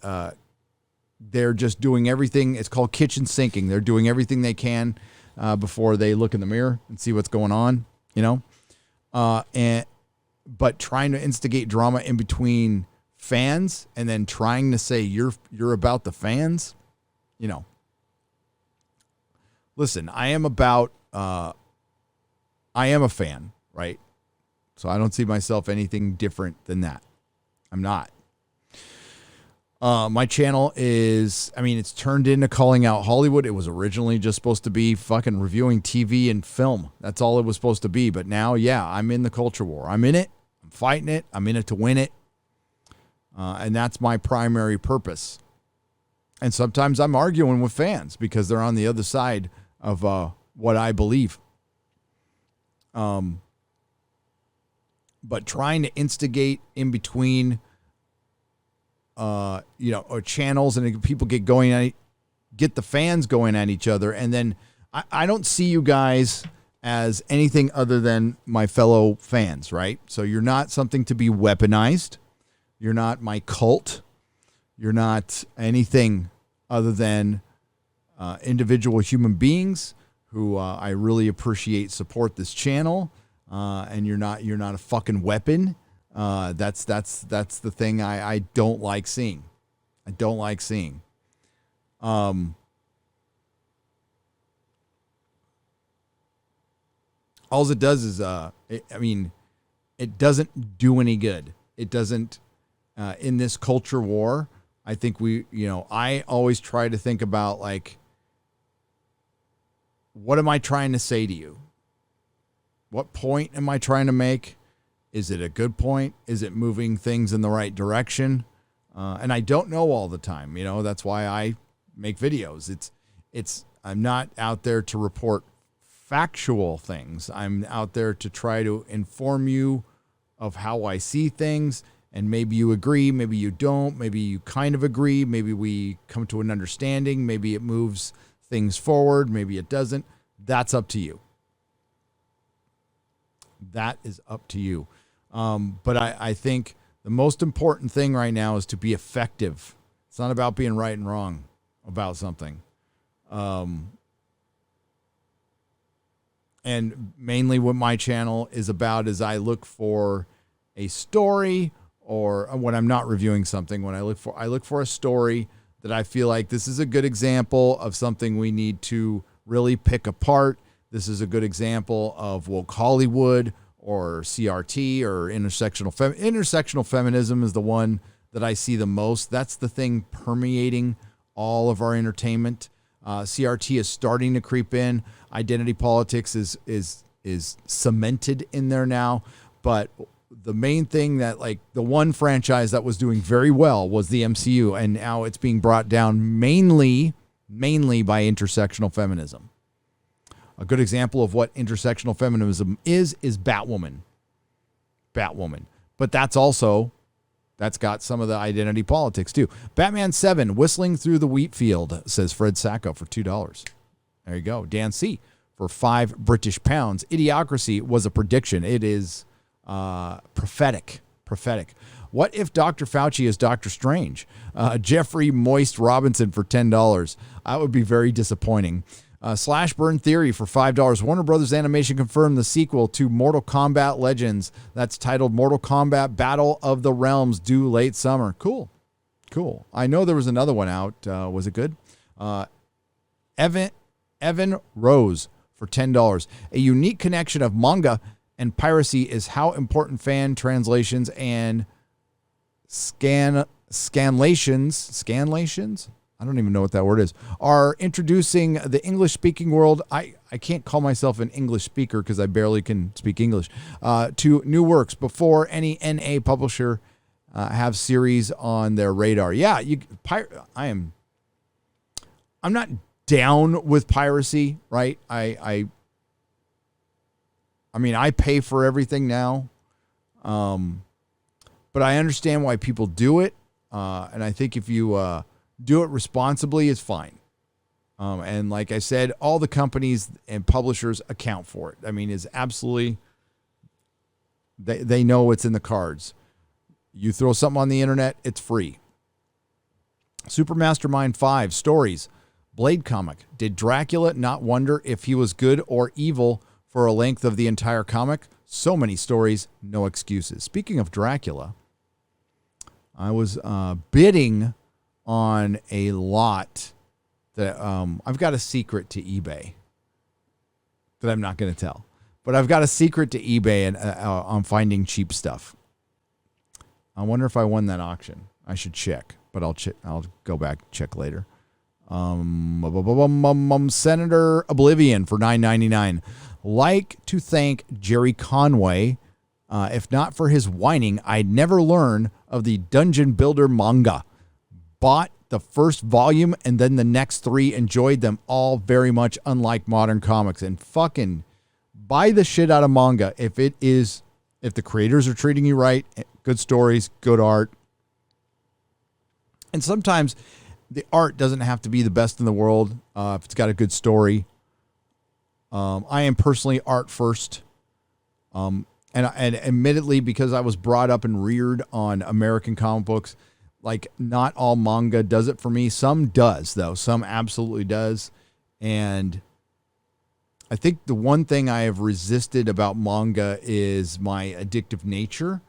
just doing everything. It's called kitchen sinking. They're doing everything they can before they look in the mirror and see what's going on, but trying to instigate drama in between fans and then trying to say you're about the fans, Listen, I am a fan, right? So I don't see myself anything different than that. I'm not. My channel is, it's turned into calling out Hollywood. It was originally just supposed to be fucking reviewing TV and film. That's all it was supposed to be. But now, I'm in the culture war. I'm in it. I'm fighting it. I'm in it to win it. And that's my primary purpose. And sometimes I'm arguing with fans because they're on the other side of what I believe. But trying to instigate in between or channels and people get the fans going at each other. And then I don't see you guys as anything other than my fellow fans, right? So you're not something to be weaponized. You're not my cult. You're not anything other than individual human beings who I really appreciate support this channel. And you're not a fucking weapon. That's the thing I don't like seeing. I don't like seeing. all it does is, it doesn't do any good. It doesn't, in this culture war, I think I always try to think about, like, what am I trying to say to you? What point am I trying to make? Is it a good point? Is it moving things in the right direction? And I don't know all the time. That's why I make videos. I'm not out there to report factual things. I'm out there to try to inform you of how I see things. And maybe you agree, maybe you don't, maybe you kind of agree, maybe we come to an understanding, maybe it moves things forward, maybe it doesn't. That's up to you. That is up to you. But I think the most important thing right now is to be effective. It's not about being right and wrong about something. And mainly what my channel is about is I look for a story, or when I'm not reviewing something, when I look for a story that I feel like this is a good example of something we need to really pick apart. This is a good example of woke Hollywood or CRT or intersectional feminism is the one that I see the most. That's the thing permeating all of our entertainment. CRT is starting to creep in. Identity politics is cemented in there now, but the main thing that, like, the one franchise that was doing very well was the MCU, and now it's being brought down mainly by intersectional feminism. A good example of what intersectional feminism is Batwoman. But that's got some of the identity politics too. Batman 7, Whistling Through the Wheat Field, says Fred Sacco for $2. There you go. Dan C for £5 British pounds. Idiocracy was a prediction. It is prophetic. What if Dr. Fauci is Dr. Strange? Jeffrey Moist Robinson for $10. That would be very disappointing. Slash Burn Theory for $5. Warner Brothers Animation confirmed the sequel to Mortal Kombat Legends. That's titled Mortal Kombat Battle of the Realms, due late summer. Cool. I know there was another one out. Was it good? Evan Rose for $10. A unique connection of manga and piracy is how important fan translations and scanlations, I don't even know what that word is, are introducing the English-speaking world. I can't call myself an English speaker because I barely can speak English, to new works before any NA publisher have series on their radar. Yeah, I'm not down with piracy, right? I mean, I pay for everything now, but I understand why people do it, and I think if you do it responsibly, it's fine. And like I said, all the companies and publishers account for it. I mean, it's absolutely, they know what's in the cards. You throw something on the internet, it's free. Super Mastermind 5, Stories, Blade comic. Did Dracula not wonder if he was good or evil for a length of the entire comic? So many stories, no excuses. Speaking of Dracula, I was bidding on a lot that I've got a secret to eBay that I'm not going to tell, but I've got a secret to eBay and on finding cheap stuff. I wonder if I won that auction. I should check, but I'll go back and check later. Senator Oblivion for $9.99. Like to thank Jerry Conway. If not for his whining, I'd never learn of the Dungeon Builder manga. Bought the first volume and then the next 3, enjoyed them all very much, unlike modern comics. And fucking buy the shit out of manga if the creators are treating you right, good stories, good art. And sometimes the art doesn't have to be the best in the world if it's got a good story. I am personally art first. And admittedly, because I was brought up and reared on American comic books, like, not all manga does it for me. Some does, though. Some absolutely does. And I think the one thing I have resisted about manga is my addictive nature.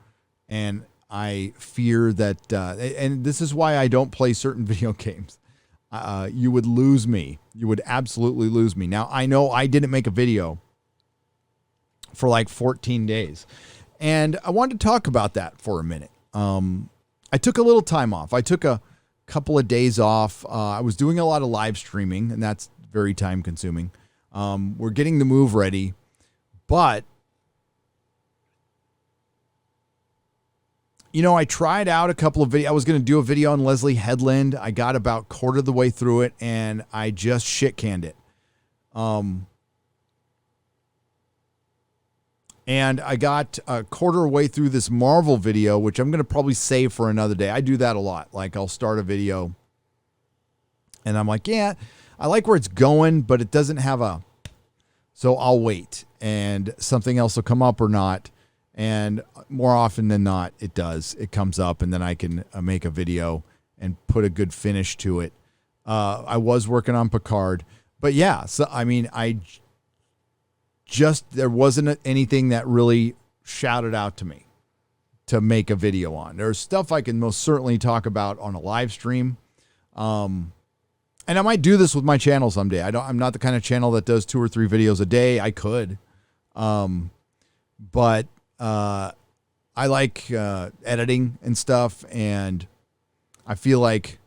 And I fear that, and this is why I don't play certain video games. You would lose me. You would absolutely lose me. Now, I know I didn't make a video for like 14 days. And I wanted to talk about that for a minute. I took a little time off. I took a couple of days off. I was doing a lot of live streaming, and that's very time consuming. We're getting the move ready, but I tried out a couple of videos. I was going to do a video on Leslie Headland. I got about quarter of the way through it, and I just shit canned it. And I got a quarter way through this Marvel video, which I'm going to probably save for another day. I do that a lot. Like, I'll start a video and I'm like, yeah, I like where it's going, but it doesn't have a, so I'll wait and something else will come up or not. And more often than not, it does. It comes up, and then I can make a video and put a good finish to it. I was working on Picard, but yeah, so I mean, there wasn't anything that really shouted out to me to make a video on. There's stuff I can most certainly talk about on a live stream. And I might do this with my channel someday. I'm not the kind of channel that does 2 or 3 videos a day. I could. But I like editing and stuff, and I feel like,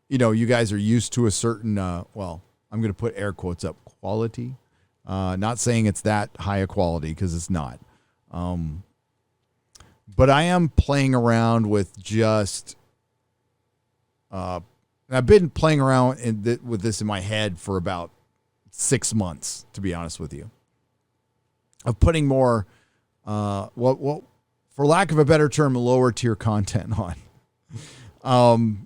you guys are used to a certain, well, I'm going to put air quotes up, quality. Not saying it's that high a quality, because it's not. But I am playing around with just, and I've been playing around with this in my head for about 6 months, to be honest with you, of putting more, for lack of a better term, lower tier content on.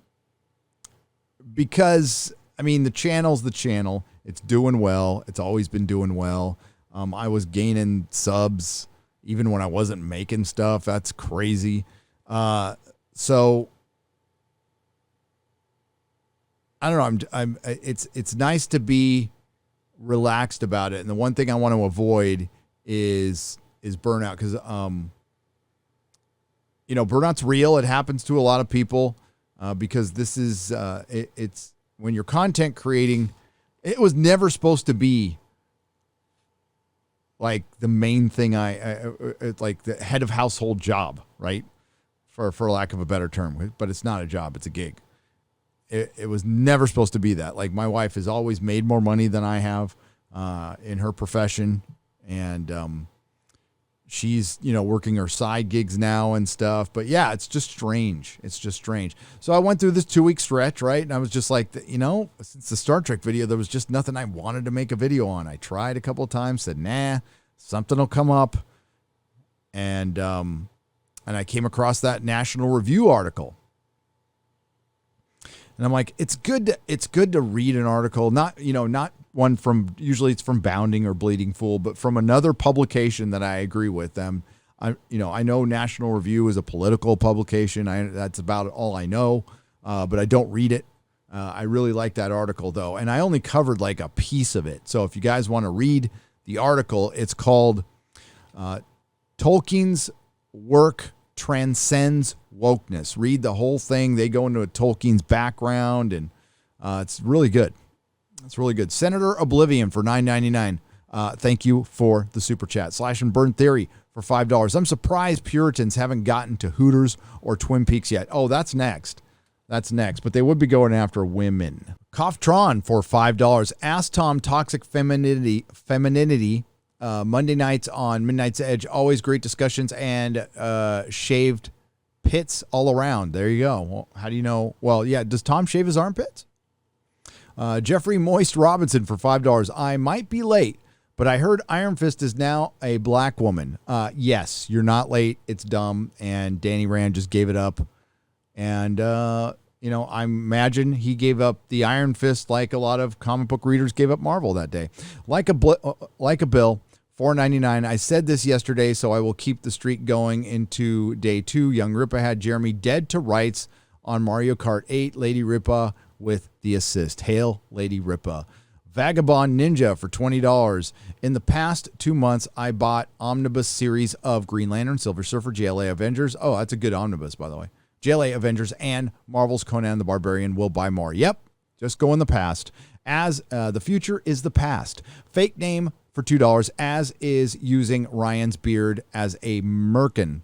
Because, I mean, the channel's the channel. It's doing well. It's always been doing well. I was gaining subs even when I wasn't making stuff. That's crazy. So I don't know. It's nice to be relaxed about it. And the one thing I want to avoid is burnout, because burnout's real. It happens to a lot of people, because this is it's when you're content creating. It was never supposed to be like the main thing. It's like the head of household job, right? For lack of a better term, but it's not a job; it's a gig. It was never supposed to be that. Like, my wife has always made more money than I have in her profession, and she's working her side gigs now and stuff. But yeah, it's just strange. So I went through this 2-week stretch, right? And I was just like, since the Star Trek video, there was just nothing I wanted to make a video on. I tried a couple of times, said, nah, something will come up. And I came across that National Review article. And I'm like, it's good to read an article, not one from, usually it's from Bounding or Bleeding Fool, but from another publication that I agree with them. I know National Review is a political publication. That's about all I know, but I don't read it. I really like that article, though, and I only covered like a piece of it. So if you guys want to read the article, it's called Tolkien's Work Transcends Wokeness. Read the whole thing. They go into Tolkien's background, and it's really good. It's really good. Senator Oblivion for $9.99. Thank you for the super chat. Slash and Burn Theory for $5. I'm surprised Puritans haven't gotten to Hooters or Twin Peaks yet. Oh, that's next. But they would be going after women. Coughtron for $5. Ask Tom Toxic Femininity. Monday nights on Midnight's Edge. Always great discussions and shaved pits all around. There you go. Well, how do you know? Well, yeah. Does Tom shave his armpits? Jeffrey Moist Robinson for $5. I might be late, but I heard Iron Fist is now a black woman. Yes, you're not late. It's dumb. And Danny Rand just gave it up. And, I imagine he gave up the Iron Fist like a lot of comic book readers gave up Marvel that day. Like a bill, $4.99. I said this yesterday, so I will keep the streak going into day 2. Young Ripa had Jeremy dead to rights on Mario Kart 8. Lady Ripa with the assist. Hail, Lady Ripa. Vagabond Ninja for $20. In the past 2 months, I bought omnibus series of Green Lantern, Silver Surfer, JLA Avengers. Oh, that's a good omnibus, by the way. JLA Avengers and Marvel's Conan the Barbarian. Will buy more. Yep, just go in the past. As the future is the past. Fake name for $2, as is using Ryan's beard as a merkin.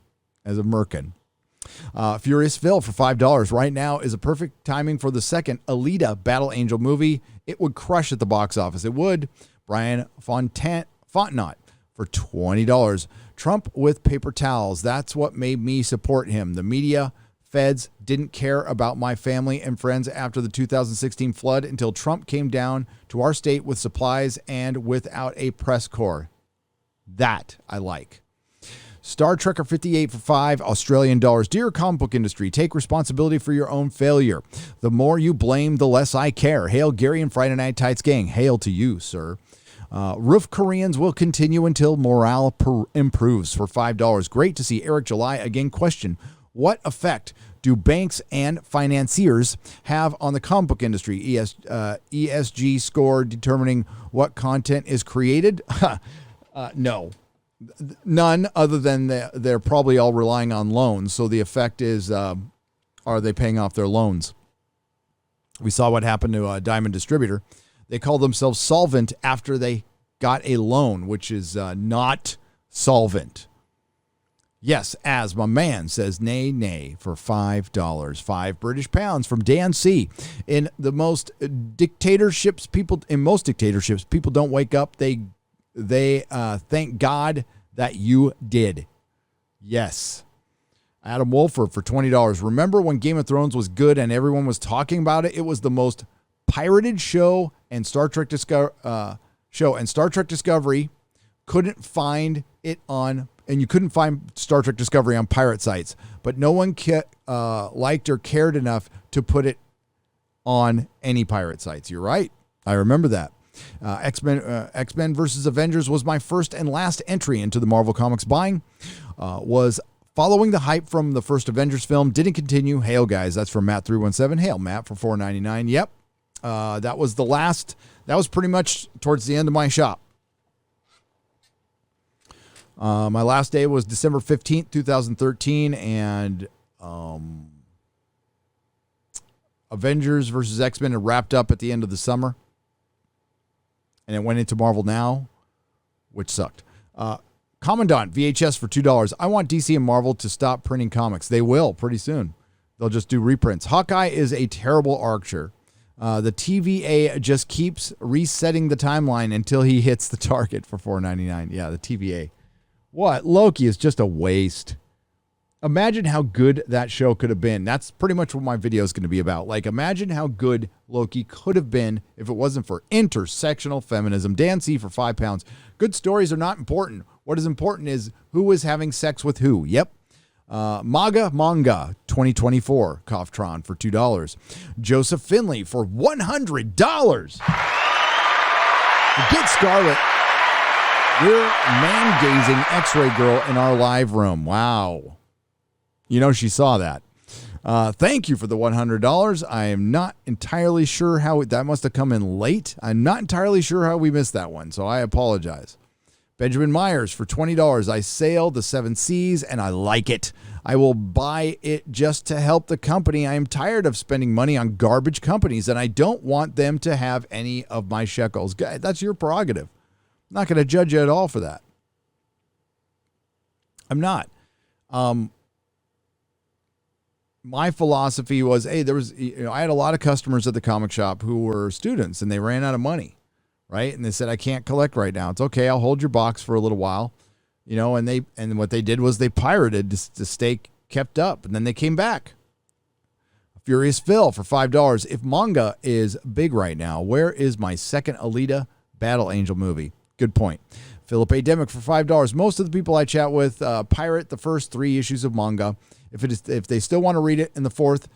Furious Phil for $5. Right now is a perfect timing for the second Alita Battle Angel movie. It would crush at the box office. It would. Brian Fontenot for $20. Trump with paper towels. That's what made me support him. The media, feds didn't care about my family and friends after the 2016 flood until Trump came down to our state with supplies and without a press corps. That I like. Star Trekker 58 for $5 Australian dollars. Dear comic book industry, take responsibility for your own failure. The more you blame, the less I care. Hail Gary and Friday Night Tights gang. Hail to you, sir. Roof Koreans will continue until morale improves for $5. Great to see Eric July again question, what effect do banks and financiers have on the comic book industry? ESG score determining what content is created? No. None, other than they're probably all relying on loans. So the effect is, are they paying off their loans? We saw what happened to a Diamond Distributor. They call themselves solvent after they got a loan, which is not solvent. Yes, as my man says, nay, for $5. 5 British pounds from Dan C. In most dictatorships, people don't wake up. They thank God that you did. Yes. Adam Wolford for $20. Remember when Game of Thrones was good and everyone was talking about it? It was the most pirated show, and Star Trek Discovery couldn't find it on, and you couldn't find Star Trek Discovery on pirate sites, but no one liked or cared enough to put it on any pirate sites. You're right. I remember that. X-Men versus Avengers was my first and last entry into the Marvel Comics buying. Was following the hype from the first Avengers film. Didn't continue. Hail, guys. That's from Matt317. Hail, Matt, for $4.99. Yep. That was the last. That was pretty much towards the end of my shop. My last day was December 15th, 2013, and Avengers versus X-Men had wrapped up at the end of the summer. And it went into Marvel Now, which sucked. Commandant VHS for $2. I want DC and Marvel to stop printing comics. They will pretty soon. They'll just do reprints. Hawkeye is a terrible archer. The TVA just keeps resetting the timeline until he hits the target for $4.99. Yeah, the TVA. What? Loki is just a waste. Imagine how good that show could have been. That's pretty much what my video is going to be about. Like, imagine how good Loki could have been if it wasn't for intersectional feminism. Dan C. for £5. Good stories are not important. What is important is who is having sex with who. Yep. Manga 2024. Coughtron for $2. Joseph Finley for $100. Get Scarlet. We're man-gazing X-ray girl in our live room. Wow. You know, she saw that. Thank you for the $100. I am not entirely sure how that must have come in late. I'm not entirely sure how we missed that one, so I apologize. Benjamin Myers for $20. I sail the 7 seas and I like it. I will buy it just to help the company. I am tired of spending money on garbage companies and I don't want them to have any of my shekels. That's your prerogative. I'm not going to judge you at all for that. I'm not. My philosophy was, hey, I had a lot of customers at the comic shop who were students and they ran out of money, right? And they said, I can't collect right now. It's okay. I'll hold your box for a little while, and what they did was they pirated to stay kept up. And then they came back. Furious Phil for $5. If manga is big right now, where is my second Alita Battle Angel movie? Good point. Philip A. Demick for $5. Most of the people I chat with pirate the first 3 issues of manga. If they still want to read it in the 4th,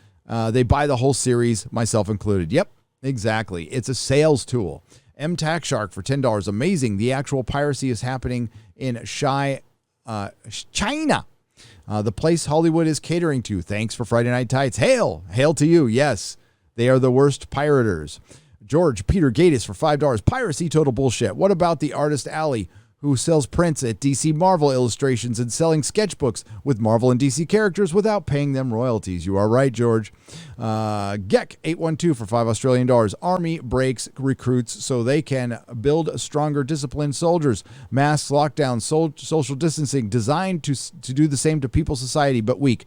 they buy the whole series, myself included. Yep, exactly. It's a sales tool. M Tax Shark for $10. Amazing. The actual piracy is happening in China. The place Hollywood is catering to. Thanks for Friday Night Tights. Hail to you. Yes, they are the worst pirators. George Peter Gatis for $5. Piracy, total bullshit. What about the artist Alley, who sells prints at DC Marvel Illustrations and selling sketchbooks with Marvel and DC characters without paying them royalties. You are right, George. Geck812 for $5 Australian. Army breaks recruits so they can build stronger, disciplined soldiers. Masks, lockdown, social distancing, designed to do the same to people's society, but weak.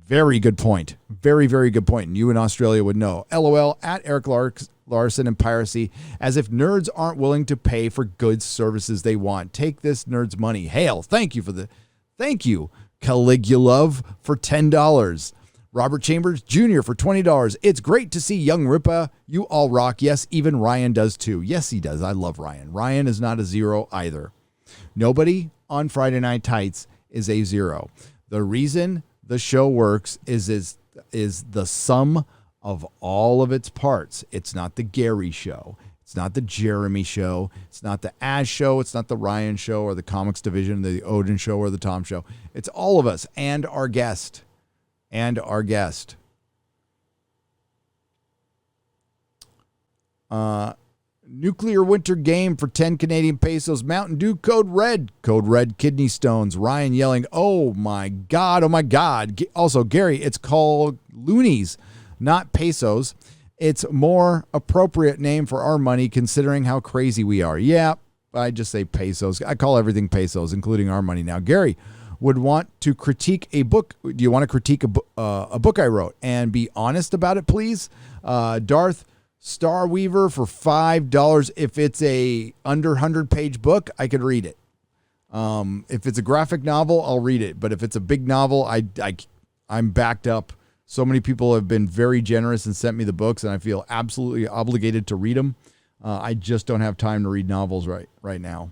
Very good point. Very, very good point. And you in Australia would know. LOL at Eric Larson and piracy, as if nerds aren't willing to pay for goods, services they want. Take this nerd's money. Hail. Thank you, Caligulov for $10. Robert Chambers Jr. for $20. It's great to see young Ripa. You all rock. Yes, even Ryan does too. Yes, he does. I love Ryan. Ryan is not a zero either. Nobody on Friday Night Tights is a zero. The reason the show works is the sum of all of its parts. It's not the Gary show. It's not the Jeremy show. It's not the Ash show. It's not the Ryan show or the Comics Division, the Odin show or the Tom show. It's all of us and our guest. Nuclear Winter Game for 10 Canadian pesos. Mountain Dew Code Red. Code Red Kidney Stones. Ryan yelling, oh my God, oh my God. Also, Gary, it's called loonies, not pesos. It's more appropriate name for our money considering how crazy we are. Yeah, I just say pesos. I call everything pesos, including our money now. Gary would want to critique a book. Do you want to critique a book I wrote? And be honest about it, please. Darth Starweaver for $5. If it's a under 100-page book, I could read it. If it's a graphic novel, I'll read it. But if it's a big novel, I'm backed up. So many people have been very generous and sent me the books, and I feel absolutely obligated to read them. I just don't have time to read novels right now.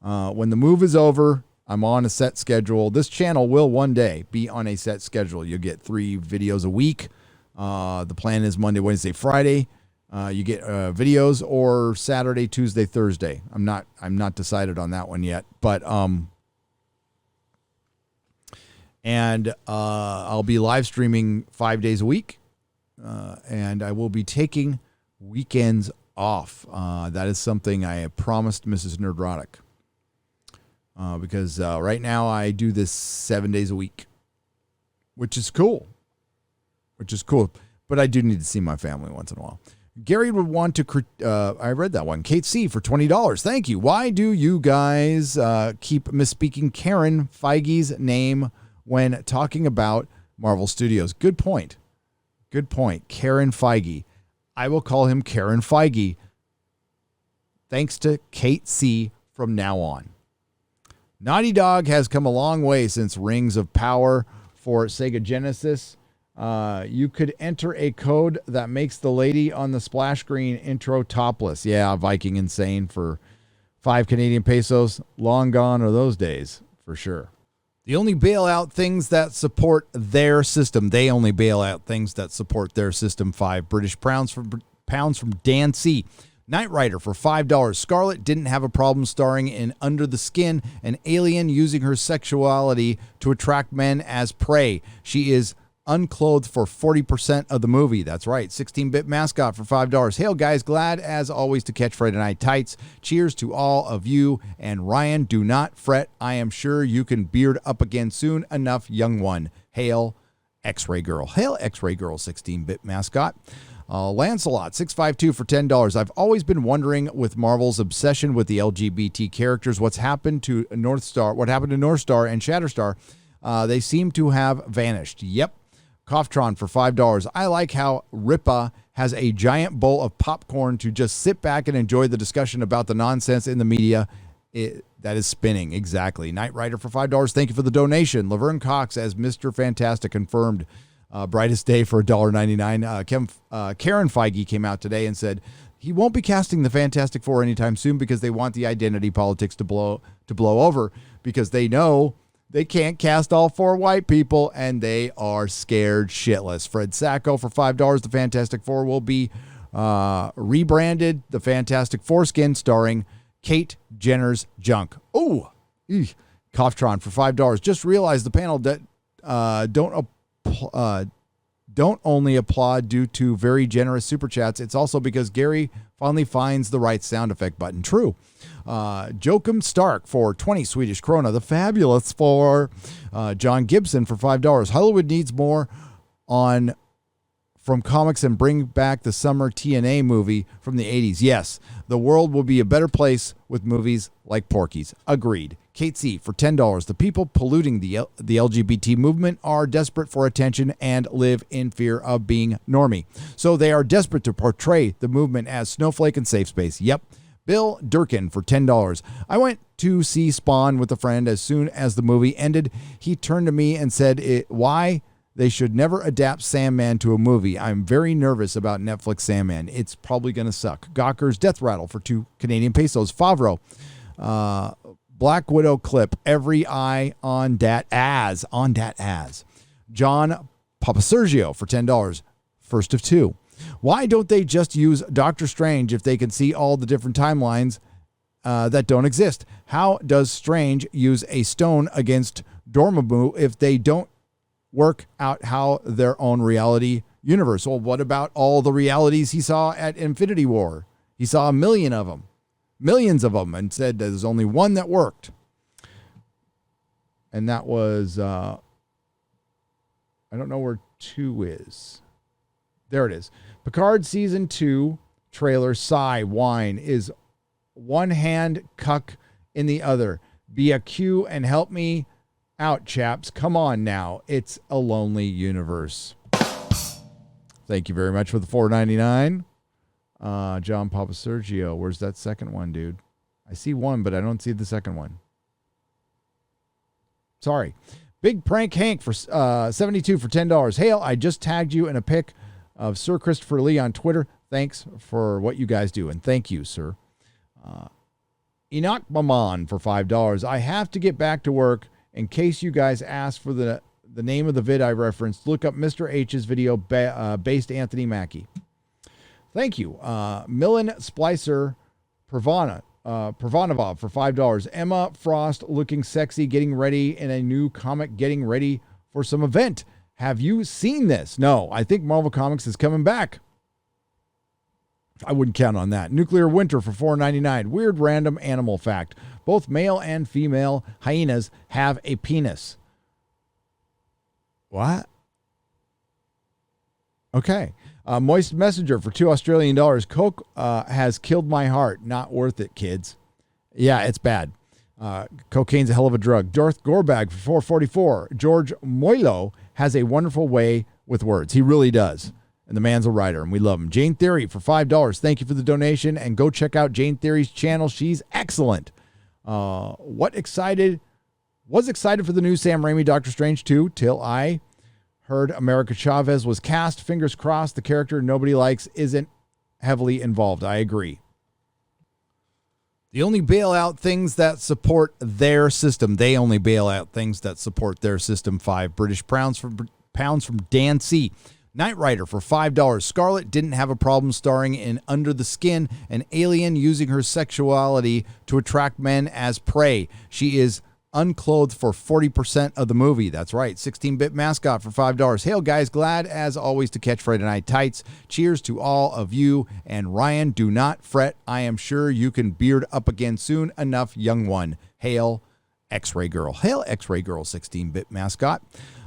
When the move is over, I'm on a set schedule. This channel will one day be on a set schedule. You'll get 3 videos a week. The plan is Monday, Wednesday, Friday. You get videos, or Saturday, Tuesday, Thursday. I'm not decided on that one yet, but I'll be live streaming 5 days a week, and I will be taking weekends off. That is something I have promised Mrs. Nerdrotic, because right now I do this 7 days a week, which is cool. But I do need to see my family once in a while. Gary would want to, I read that one. Kate C. for $20. Thank you. Why do you guys keep misspeaking Karen Feige's name when talking about Marvel Studios? Good point. Karen Feige. I will call him Karen Feige, thanks to Kate C. from now on. Naughty Dog has come a long way since Rings of Power for Sega Genesis. You could enter a code that makes the lady on the splash screen intro topless. Yeah, Viking Insane for 5 Canadian pesos. Long gone are those days, for sure. They only bail out things that support their system. 5 British pounds from Dan C. Knight Rider for $5. Scarlet didn't have a problem starring in Under the Skin, an alien using her sexuality to attract men as prey. She is unclothed for 40% of the movie. That's right. 16-bit mascot for $5. Hail, guys. Glad, as always, to catch Friday Night Tights. Cheers to all of you. And Ryan, do not fret. I am sure you can beard up again soon enough, young one. Hail, X-Ray Girl. Hail, X-Ray Girl, 16-bit mascot. Lancelot, 652 for $10. I've always been wondering, with Marvel's obsession with the LGBT characters, what happened to North Star and Shatterstar. They seem to have vanished. Yep. Coughtron for $5. I like how Ripa has a giant bowl of popcorn to just sit back and enjoy the discussion about the nonsense in the media that is spinning. Exactly. Knight Rider for $5. Thank you for the donation. Laverne Cox as Mr. Fantastic confirmed. Brightest day for $1.99. Karen Feige came out today and said he won't be casting the Fantastic Four anytime soon because they want the identity politics to blow over, because they know they can't cast all 4 white people, and they are scared shitless. Fred Sacco for $5. The Fantastic Four will be rebranded the Fantastic Foreskin, starring Kate Jenner's junk. Oh, Coughtron for $5. Just realized the panel that don't don't only applaud due to very generous super chats. It's also because Gary finally finds the right sound effect button. True. Joachim Stark for 20 Swedish krona. The Fabulous for John Gibson for $5. Hollywood needs more on from comics and bring back the summer TNA movie from the 80s. Yes, the world will be a better place with movies like Porky's. Agreed. Kate C. for $10. The people polluting the LGBT movement are desperate for attention and live in fear of being normie. So they are desperate to portray the movement as snowflake and safe space. Yep. Bill Durkin for $10. I went to see Spawn with a friend. As soon as the movie ended, he turned to me and said, why they should never adapt Sandman to a movie. I'm very nervous about Netflix Sandman. It's probably going to suck. Gawker's Death Rattle for 2 Canadian pesos. Favreau. Black Widow clip. Every eye on dat as. On dat as. John Papasergio for $10. First of 2. Why don't they just use Doctor Strange if they can see all the different timelines that don't exist? How does Strange use a stone against Dormammu if they don't work out how their own reality universe? Well, what about all the realities he saw at Infinity War? He saw a million of them, millions of them, and said there's only one that worked. And that was, I don't know where 2 is. There it is. Picard Season 2 trailer, sigh, whine, is one hand cuck in the other. Be a Q and help me out, chaps. Come on now. It's a lonely universe. Thank you very much for the $4.99. John Papasergio. Where's that second one, dude? I see one, but I don't see the second one. Sorry. Big Prank Hank for 72 for $10. Hail, I just tagged you in a pic of Sir Christopher Lee on Twitter. Thanks for what you guys do. And thank you, sir. Enoch Maman for $5. I have to get back to work. In case you guys ask for the name of the vid I referenced, look up Mr. H's video based Anthony Mackie. Thank you. Millen Splicer Provanov for $5. Emma Frost looking sexy, getting ready in a new comic, getting ready for some event. Have you seen this? No, I think Marvel Comics is coming back. I wouldn't count on that. Nuclear Winter for $4.99. Weird random animal fact. Both male and female hyenas have a penis. What? Okay. Moist Messenger for $2 Australian. Coke has killed my heart. Not worth it, kids. Yeah, it's bad. Cocaine's a hell of a drug. Darth Gorbag for $4.44. George Moilo has a wonderful way with words. He really does. And the man's a writer, and we love him. Jane Theory for $5. Thank you for the donation, and go check out Jane Theory's channel. She's excellent. Was excited for the new Sam Raimi Doctor Strange 2 till I heard America Chavez was cast. Fingers crossed the character nobody likes isn't heavily involved. I agree. They only bail out things that support their system. They only bail out things that support their system. 5 British pounds from Dan C. Knight Rider for $5. Scarlett didn't have a problem starring in Under the Skin, an alien using her sexuality to attract men as prey. She is unclothed for 40% of the movie. That's right. 16-bit mascot for $5. Hail, guys. Glad, as always, to catch Friday Night Tights. Cheers to all of you. And Ryan, do not fret. I am sure you can beard up again soon enough, young one. Hail, X-Ray Girl. Hail, X-Ray Girl, 16-bit mascot.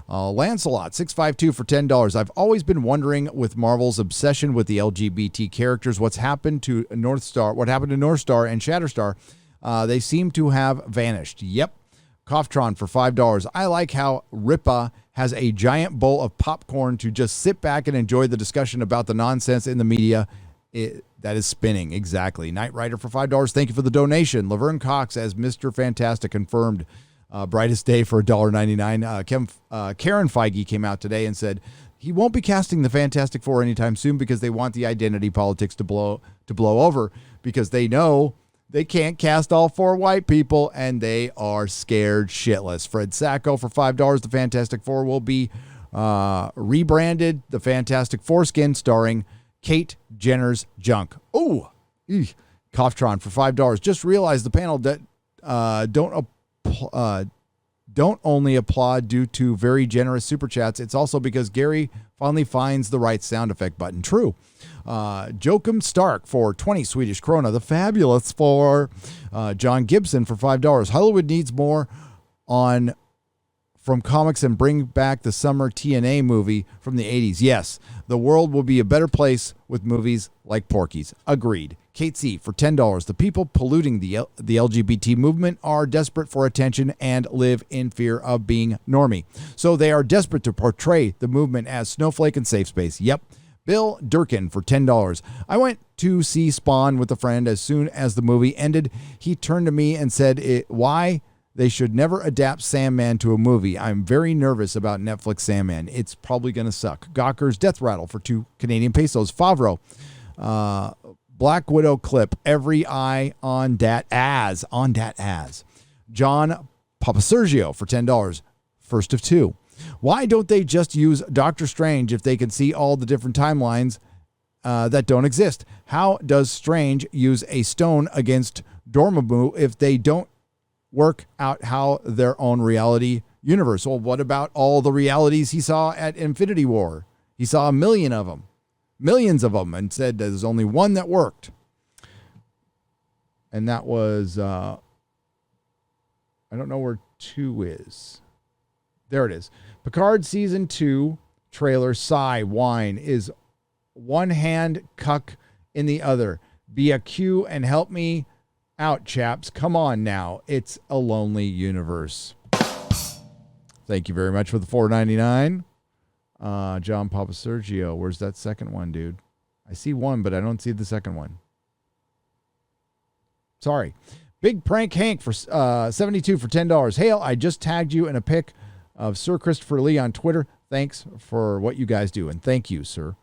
Lancelot, 652 for $10. I've always been wondering, with Marvel's obsession with the LGBT characters, what happened to North Star and Shatterstar. They seem to have vanished. Yep. Coughtron for $5. I like how Ripa has a giant bowl of popcorn to just sit back and enjoy the discussion about the nonsense in the media that is spinning. Exactly. Knight Rider for $5. Thank you for the donation. Laverne Cox as Mr. Fantastic confirmed. Brightest Day for $1.99. Karen Feige came out today and said he won't be casting the Fantastic Four anytime soon because they want the identity politics to blow over, because they know they can't cast all 4 white people and they are scared shitless. Fred Sacco for $5. The Fantastic Four will be rebranded the Fantastic Foreskin, starring Kate Jenner's junk. Oh, Coughtron for $5. Just realized the panel that don't only applaud due to very generous super chats. It's also because Gary finally finds the right sound effect button. True. Joachim Stark for 20 Swedish krona. The Fabulous for John Gibson for $5. Hollywood needs more on from comics and bring back the summer TNA movie from the 80s. Yes, the world will be a better place with movies like Porky's. Agreed. Kate C. for $10. The people polluting the LGBT movement are desperate for attention and live in fear of being normie. So they are desperate to portray the movement as snowflake and safe space. Yep. Bill Durkin for $10. I went to see Spawn with a friend. As soon as the movie ended, he turned to me and said, why they should never adapt Sandman to a movie. I'm very nervous about Netflix Sandman. It's probably going to suck. Gawker's Death Rattle for 2 Canadian pesos. Favreau. Black Widow clip. Every eye on dat as. On dat as. John Papasergio for $10. First of 2. Why don't they just use Doctor Strange if they can see all the different timelines that don't exist? How does Strange use a stone against Dormammu if they don't work out how their own reality universe? Well, what about all the realities he saw at Infinity War? He saw a million of them, millions of them, and said there's only one that worked. And that was, I don't know where 2 is. There it is. Picard Season 2 trailer, sigh, whine, is one hand cuck in the other. Be a Q and help me out, chaps. Come on now. It's a lonely universe. Thank you very much for the $4.99. John Papasergio. Where's that second one, dude? I see one, but I don't see the second one. Sorry. Big Prank Hank for 72 for $10. Hail, I just tagged you in a pic of Sir Christopher Lee on Twitter. Thanks for what you guys do. And thank you, sir.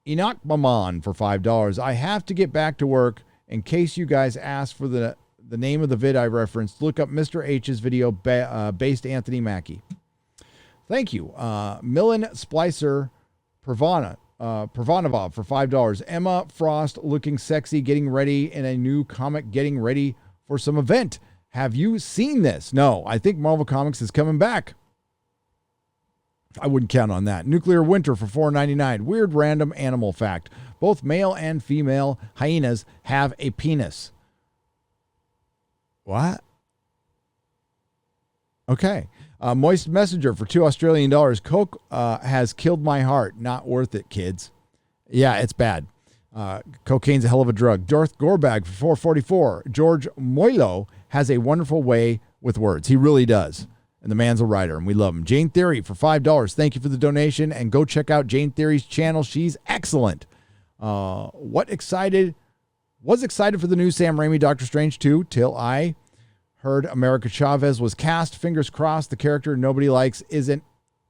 Enoch Maman for $5. I have to get back to work. In case you guys ask for the name of the vid I referenced, look up Mr. H's video based Anthony Mackie. Thank you. Millen Splicer Pravanov for $5. Emma Frost looking sexy, getting ready in a new comic, getting ready for some event. Have you seen this? No, I think Marvel Comics is coming back. I wouldn't count on that. Nuclear Winter for $4.99. Weird random animal fact. Both male and female hyenas have a penis. What? Okay. Moist Messenger for $2 Australian. Coke has killed my heart. Not worth it, kids. Yeah, it's bad. Cocaine's a hell of a drug. Darth Gorbag for $4.44. George Moilo has a wonderful way with words. He really does. And the man's a writer, and we love him. Jane Theory for $5. Thank you for the donation, and go check out Jane Theory's channel. She's excellent. Was excited for the new Sam Raimi Doctor Strange 2 till I heard America Chavez was cast. Fingers crossed the character nobody likes isn't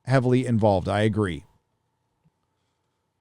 heavily involved. I agree.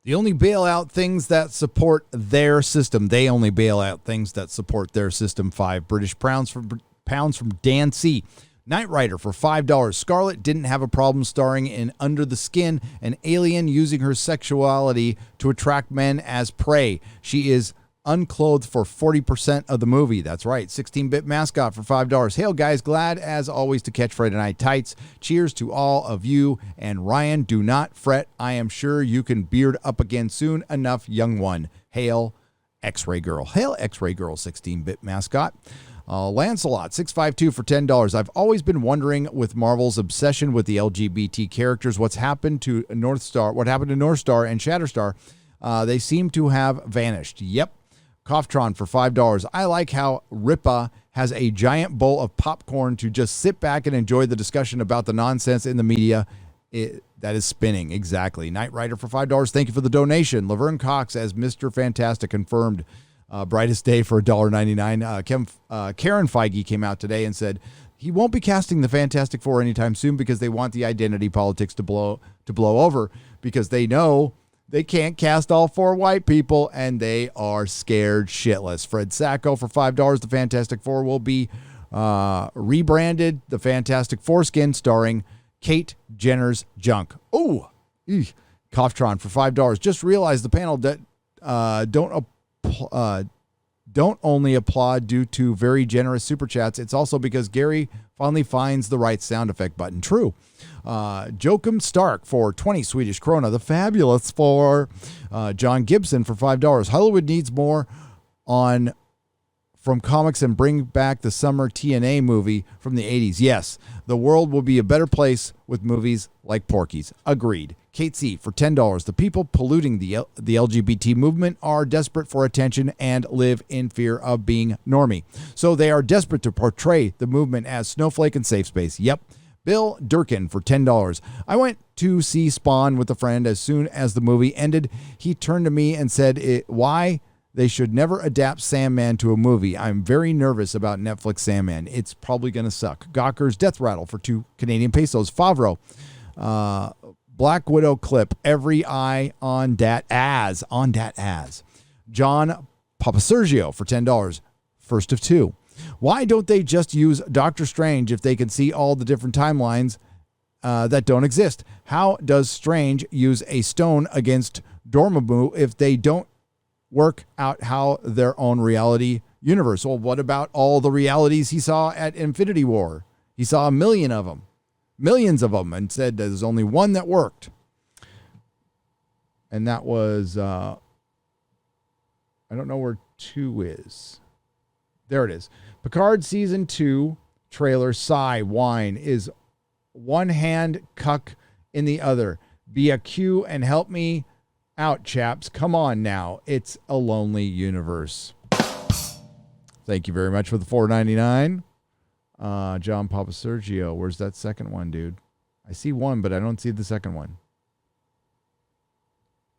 They only bail out things that support their system. They only bail out things that support their system. 5 British pounds from Dan C. Knight Rider for $5. Scarlet didn't have a problem starring in Under the Skin, an alien using her sexuality to attract men as prey. She is unclothed for 40% of the movie. That's right. 16-bit mascot for $5. Hail, guys. Glad, as always, to catch Friday Night Tights. Cheers to all of you. And Ryan, do not fret. I am sure you can beard up again soon enough, young one. Hail, X-Ray Girl. Hail, X-Ray Girl, 16-bit mascot. Lancelot, 652 for $10. I've always been wondering, with Marvel's obsession with the LGBT characters, what happened to North Star and Shatterstar. They seem to have vanished. Yep. Coughtron for $5. I like how Ripa has a giant bowl of popcorn to just sit back and enjoy the discussion about the nonsense in the media that is spinning. Exactly. Knight Rider for $5. Thank you for the donation. Laverne Cox as Mr. Fantastic confirmed. Brightest day for $1.99. Karen Feige came out today and said he won't be casting the Fantastic Four anytime soon because they want the identity politics to blow over, because they know they can't cast all 4 white people and they are scared shitless. Fred Sacco for $5. The Fantastic Four will be rebranded the Fantastic Foreskin, starring Kate Jenner's junk. Oh, Coughtron for $5. Just realized the panel don't only applaud due to very generous super chats. It's also because Gary finally finds the right sound effect button. True. Joachim Stark for 20 Swedish krona. The Fabulous for John Gibson for $5. Hollywood needs more on from comics and bring back the summer TNA movie from the 80s. Yes, the world will be a better place with movies like Porky's. Agreed. Kate C. for $10. The people polluting the LGBT movement are desperate for attention and live in fear of being normie. So they are desperate to portray the movement as snowflake and safe space. Yep. Bill Durkin for $10. I went to see Spawn with a friend. As soon as the movie ended, he turned to me and said, why they should never adapt Sandman to a movie. I'm very nervous about Netflix Sandman. It's probably going to suck. Gawker's Death Rattle for 2 Canadian pesos. Favreau, Black Widow clip. Every eye on dat as. John Papasergio for $10. First of 2. Why don't they just use Doctor Strange if they can see all the different timelines that don't exist? How does Strange use a stone against Dormammu if they don't work out how their own reality universe? Well, what about all the realities he saw at Infinity War? He saw millions of them, and said there's only one that worked. And that was, I don't know where 2 is. There it is. Picard Season 2 trailer, sigh, whine, is one hand cuck in the other. Be a Q and help me out, chaps. Come on now. It's a lonely universe. Thank you very much for the $4.99. John Papasergio. Where's that second one, dude? I see one, but I don't see the second one.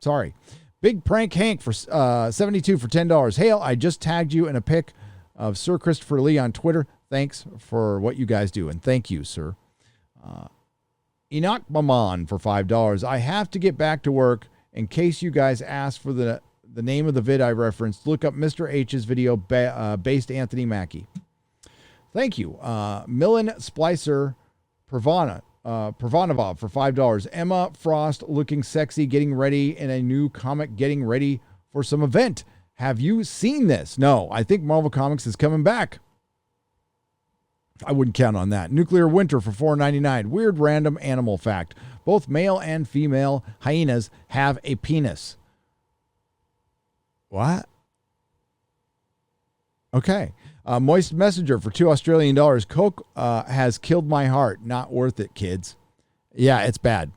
Sorry. Big Prank Hank for 72 for $10. Hail, I just tagged you in a pic of Sir Christopher Lee on Twitter. Thanks for what you guys do, and thank you, sir. Enoch Maman for $5. I have to get back to work. In case you guys ask for the name of the vid I referenced, look up Mr. H's video based Anthony Mackie. Thank you. Millen Splicer Pravanov for $5. Emma Frost looking sexy, getting ready in a new comic, getting ready for some event. Have you seen this? No, I think Marvel Comics is coming back. I wouldn't count on that. Nuclear Winter for $4.99. Weird random animal fact. Both male and female hyenas have a penis. What? Okay. Moist Messenger for $2 Australian. Coke has killed my heart. Not worth it, kids. Yeah, it's bad.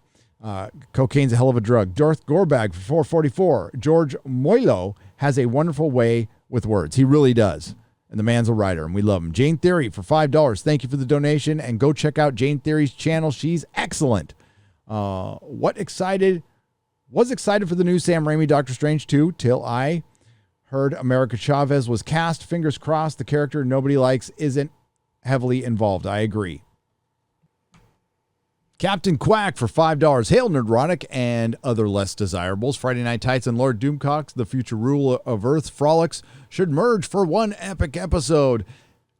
Cocaine's a hell of a drug. Darth Gorbag for $4.44. George Moilo has a wonderful way with words. He really does. And the man's a writer, and we love him. Jane Theory for $5. Thank you for the donation, and go check out Jane Theory's channel. She's excellent. Was excited for the new Sam Raimi Doctor Strange 2 till I heard America Chavez was cast. Fingers crossed the character nobody likes isn't heavily involved. I agree. Captain Quack for $5. Hail Nerdrotic and other less desirables. Friday Night Tights and Lord Doomcock's The Future Rule of Earth frolics should merge for one epic episode.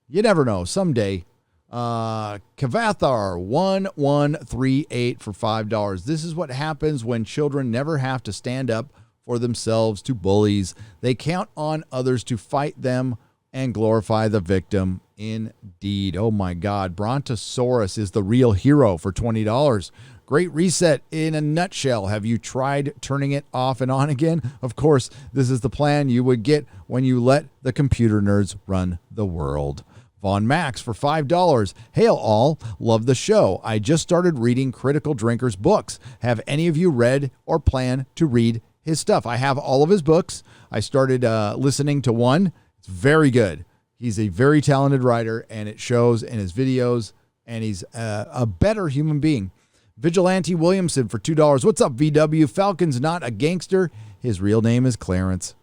You never know. Someday. Kavathar 1138 for $5. This is what happens when children never have to stand up for themselves to bullies. They count on others to fight them and glorify the victim. Indeed. Oh my God. Brontosaurus is the real hero for $20. Great Reset in a nutshell. Have you tried turning it off and on again? Of course, this is the plan you would get when you let the computer nerds run the world. Von Max for $5. Hail all. Love the show. I just started reading Critical Drinker's books. Have any of you read or plan to read his stuff? I have all of his books. I started listening to one. It's very good. He's a very talented writer, and it shows in his videos, and he's a better human being. Vigilante Williamson for $2. What's up, VW? Falcon's not a gangster. His real name is Clarence.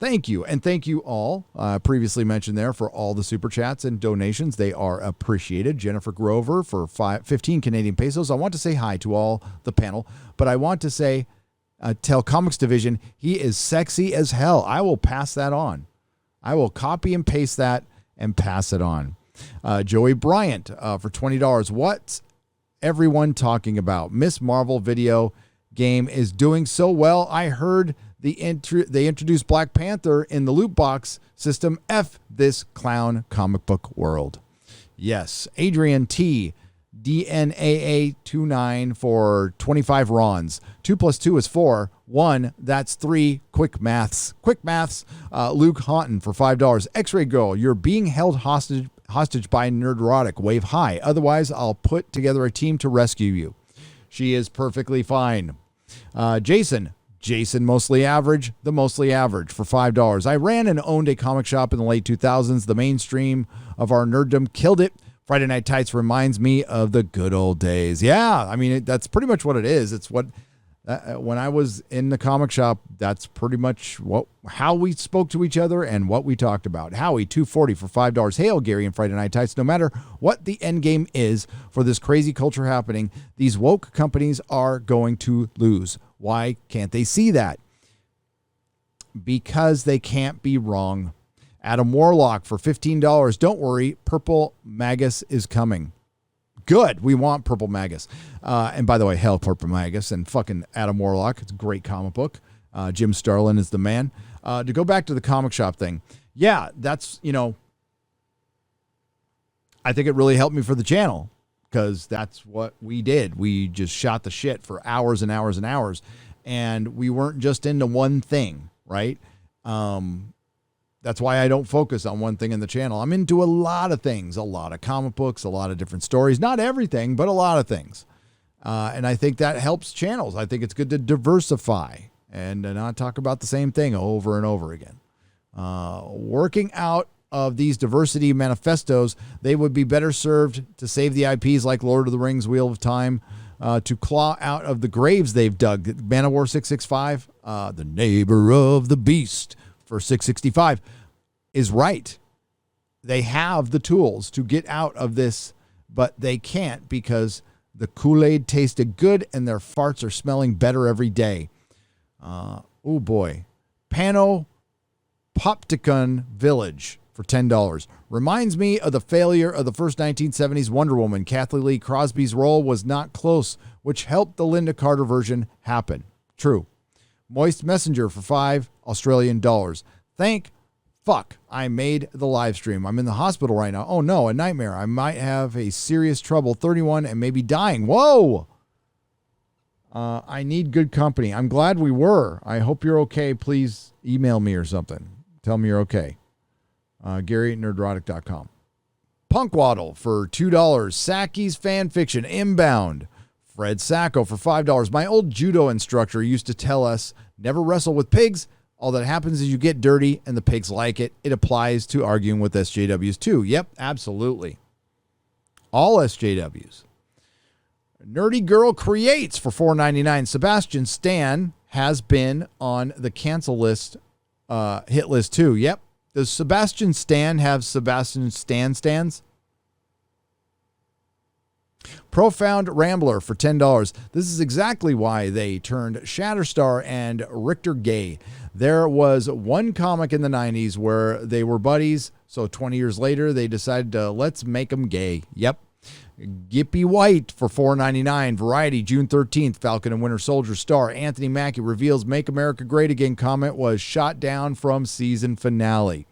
Thank you. And thank you all, previously mentioned there, for all the super chats and donations. They are appreciated. Jennifer Grover for 15 Canadian pesos. I want to say hi to all the panel, but I want to say, tell Comics Division, he is sexy as hell. I will pass that on. I will copy and paste that and pass it on. Joey Bryant for $20. What's everyone talking about? Miss Marvel video game is doing so well. I heard they introduced Black Panther in the loot box system. F this clown comic book world. Yes, Adrian T. DNAA29 for 25 Rons. 2 plus 2 is 4. 1, that's 3. Quick maths. Luke Haunton for $5. X-Ray Girl, you're being held hostage by Nerdrotic. Wave high. Otherwise, I'll put together a team to rescue you. She is perfectly fine. Jason, mostly average, the mostly average for $5. I ran and owned a comic shop in the late 2000s. The mainstream of our nerddom killed it. Friday Night Tights reminds me of the good old days. Yeah, I mean, that's pretty much what it is. It's what, when I was in the comic shop, that's pretty much how we spoke to each other and what we talked about. Howie, $2.40 for $5. Hail, Gary and Friday Night Tights. No matter what the end game is for this crazy culture happening, these woke companies are going to lose. Why can't they see that? Because they can't be wrong. Adam Warlock for $15. Don't worry, Purple Magus is coming. Good. We want Purple Magus. And by the way, hell, Purple Magus and fucking Adam Warlock. It's a great comic book. Jim Starlin is the man. To go back to the comic shop thing. Yeah, that's, I think it really helped me for the channel because that's what we did. We just shot the shit for hours and hours and hours. And we weren't just into one thing, right? That's why I don't focus on one thing in the channel. I'm into a lot of things, a lot of comic books, a lot of different stories, not everything, but a lot of things. And I think that helps channels. I think it's good to diversify and not talk about the same thing over and over again. Working out of these diversity manifestos, they would be better served to save the IPs like Lord of the Rings, Wheel of Time, to claw out of the graves they've dug. Manowar 665, the neighbor of the beast, for $665 is right. They have the tools to get out of this, but they can't because the Kool-Aid tasted good and their farts are smelling better every day. Oh boy. Panopticon Village for $10. Reminds me of the failure of the first 1970s Wonder Woman. Kathleen Lee Crosby's role was not close, which helped the Linda Carter version happen. True. Moist Messenger for $5 Australian dollars. Thank fuck I made the live stream. I'm in the hospital right now. Oh no, a nightmare. I might have a serious trouble. 31 and maybe dying. Whoa. I need good company. I'm glad we were. I hope you're okay. Please email me or something. Tell me you're okay. Gary at nerdrotic.com. Punkwaddle for $2. Saki's fan fiction inbound. Fred Sacco for $5. My old judo instructor used to tell us, never wrestle with pigs. All that happens is you get dirty and the pigs like it. It applies to arguing with SJWs too. Yep, absolutely. All SJWs. Nerdy Girl Creates for $4.99. Sebastian Stan has been on the cancel list, hit list too. Yep. Does Sebastian Stan have Sebastian Stan stands? Profound Rambler for $10. This is exactly why they turned Shatterstar and Richter gay. There was one comic in the 90s where they were buddies, so 20 years later they decided to let's make them gay. Yep. Gippy White for $4.99. Variety, June 13th, Falcon and Winter Soldier star Anthony Mackie reveals Make America Great Again comment was shot down from season finale.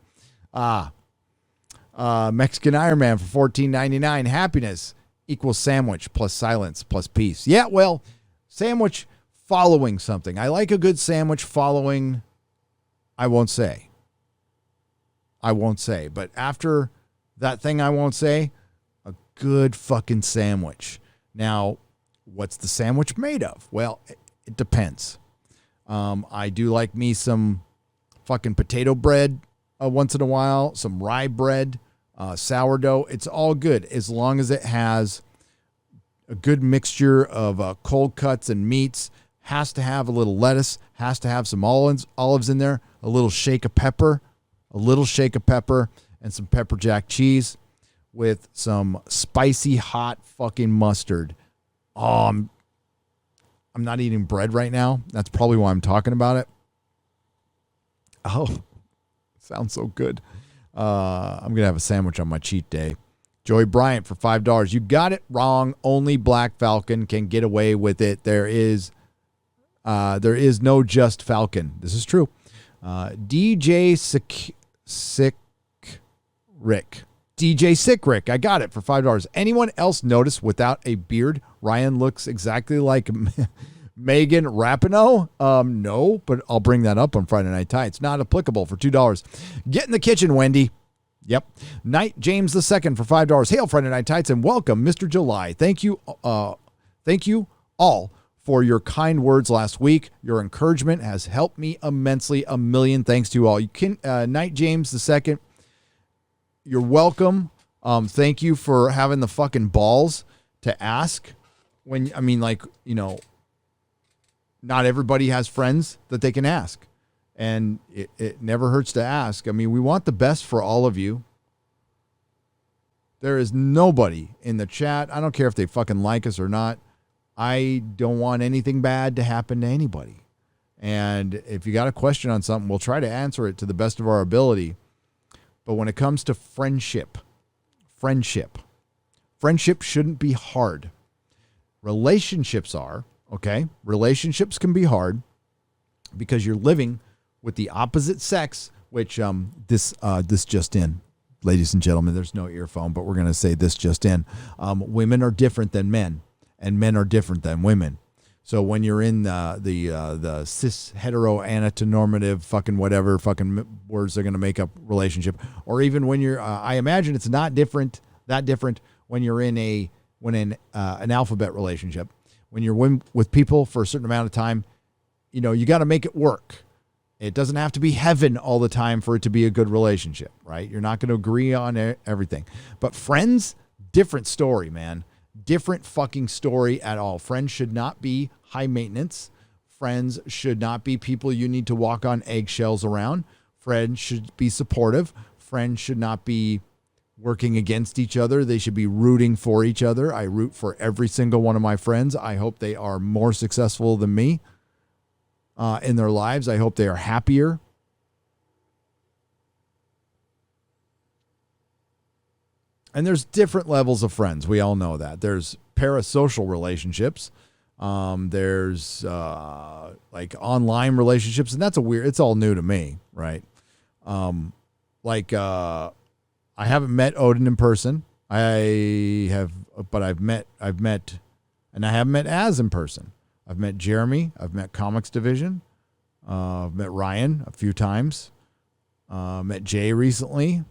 Mexican Iron Man for $14.99. Happiness equals sandwich plus silence plus peace. Yeah, well, sandwich following something. I like a good sandwich following, I won't say, but after that thing I won't say, a good fucking sandwich. Now, what's the sandwich made of? Well, it depends. I do like me some fucking potato bread once in a while, some rye bread, sourdough. It's all good as long as it has a good mixture of cold cuts and meats. Has to have a little lettuce, has to have some olives in there, a little shake of pepper, and some pepper jack cheese with some spicy hot fucking mustard. Oh, I'm not eating bread right now. That's probably why I'm talking about it. Oh, sounds so good. I'm going to have a sandwich on my cheat day. Joey Bryant for $5. You got it wrong. Only Black Falcon can get away with it. There is There is no just Falcon. This is true. DJ Sick Rick. DJ Sick Rick. I got it for $5. Anyone else notice without a beard, Ryan looks exactly like Megan Rapinoe? No, but I'll bring that up on Friday Night Tights. Not applicable for $2. Get in the kitchen, Wendy. Yep. Knight James II for $5. Hail Friday Night Tights and welcome, Mr. July. Thank you all for your kind words last week. Your encouragement has helped me immensely. A million thanks to you all. You can Knight James II, you're welcome. Thank you for having the fucking balls to ask when, I mean, like, you know, not everybody has friends that they can ask. And it never hurts to ask. I mean, we want the best for all of you. There is nobody in the chat. I don't care if they fucking like us or not. I don't want anything bad to happen to anybody. And if you got a question on something, we'll try to answer it to the best of our ability. But when it comes to friendship shouldn't be hard. Relationships are, okay? Relationships can be hard because you're living with the opposite sex, which this just in, ladies and gentlemen, there's no earphone, but we're going to say this just in. Women are different than men, and men are different than women. So when you're in the cis hetero anatonormative fucking whatever fucking words they're going to make up relationship, or even when you're, I imagine it's not that different when you're in an alphabet relationship. When you're with people for a certain amount of time, you know, you got to make it work. It doesn't have to be heaven all the time for it to be a good relationship, right? You're not going to agree on everything. But friends, different story, man. Different fucking story at all. Friends should not be high maintenance. Friends should not be people you need to walk on eggshells around. Friends should be supportive. Friends should not be working against each other. They should be rooting for each other. I root for every single one of my friends. I hope they are more successful than me in their lives. I hope they are happier. And there's different levels of friends. We all know that. There's parasocial relationships. There's like online relationships, and it's all new to me, right? I haven't met Odin in person. But I've met, and I haven't met Az in person. I've met Jeremy. I've met Comics Division. I've met Ryan a few times. Met Jay recently.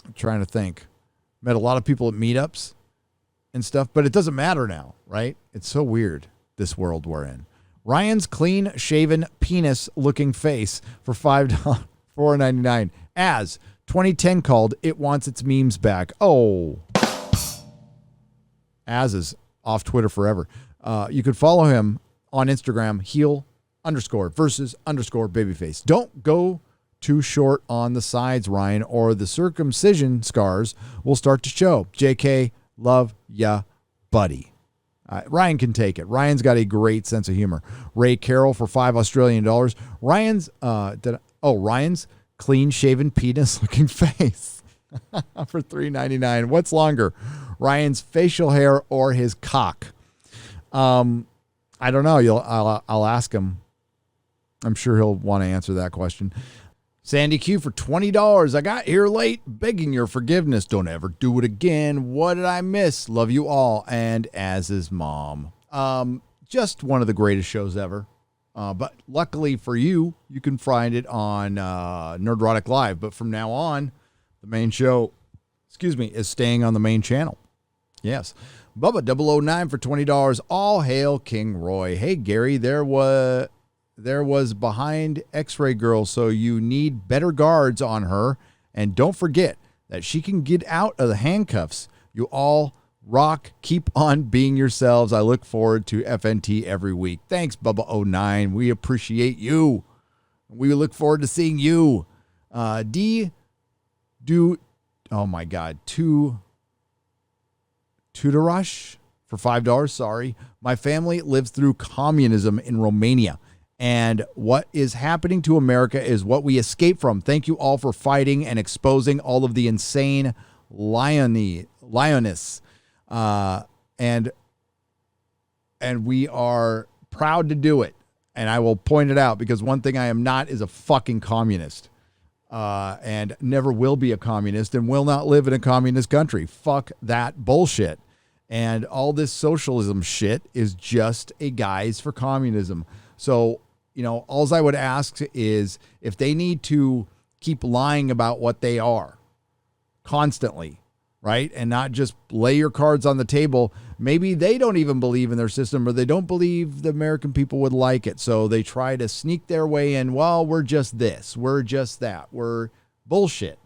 I'm trying to think. Met a lot of people at meetups and stuff, but it doesn't matter now, right? It's so weird, this world we're in. Ryan's clean-shaven, penis-looking face for $4.99. As 2010 called, it wants its memes back. Oh. Az is off Twitter forever. You could follow him on Instagram, heel_versus_babyface. Don't go too short on the sides, Ryan, or the circumcision scars will start to show. JK, love ya, buddy. Ryan can take it. Ryan's got a great sense of humor. Ray Carroll for $5 Australian. Ryan's clean-shaven penis-looking face for $3.99. What's longer, Ryan's facial hair or his cock? I don't know. I'll ask him. I'm sure he'll want to answer that question. Sandy Q for $20. I got here late, begging your forgiveness. Don't ever do it again. What did I miss? Love you all. And Az's mom. Just one of the greatest shows ever. But luckily for you, you can find it on Nerdrotic Live. But from now on, the main show, is staying on the main channel. Yes. Bubba 009 for $20. All hail King Roy. Hey, Gary, there was behind X-Ray Girl, so you need better guards on her. And don't forget that she can get out of the handcuffs. You all rock. Keep on being yourselves. I look forward to FNT every week. Thanks, Bubba09. We appreciate you. We look forward to seeing you. Oh my God. Tudorush for $5. Sorry. My family lives through communism in Romania. And what is happening to America is what we escape from. Thank you all for fighting and exposing all of the insane lioness. And we are proud to do it. And I will point it out because one thing I am not is a fucking communist. And never will be a communist and will not live in a communist country. Fuck that bullshit. And all this socialism shit is just a guise for communism. So, all I would ask is if they need to keep lying about what they are constantly, right? And not just lay your cards on the table. Maybe they don't even believe in their system or they don't believe the American people would like it. So they try to sneak their way in. Well, we're just this. We're just that. We're bullshit.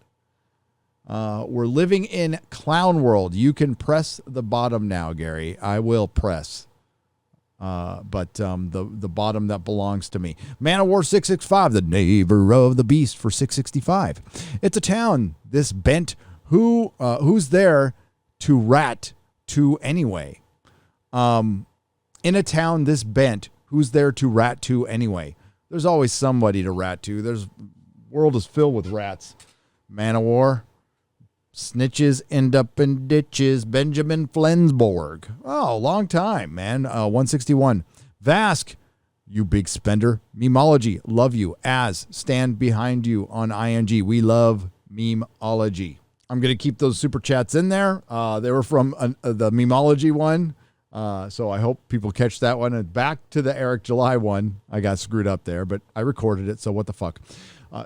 We're living in clown world. You can press the bottom now, Gary. I will press. But the bottom that belongs to me. Man of War 665, the neighbor of the beast for 665. It's a town this bent. Who's there to rat to anyway? In a town this bent, who's there to rat to anyway? There's always somebody to rat to. World is filled with rats. Man of War. Snitches end up in ditches. Benjamin Flensborg. Oh, long time, man. 161. Vask, you big spender. Memology, love you. As, stand behind you on ING. We love memology. I'm going to keep those super chats in there. They were from the memology one. So I hope people catch that one. And back to the Eric July one. I got screwed up there, but I recorded it. So what the fuck?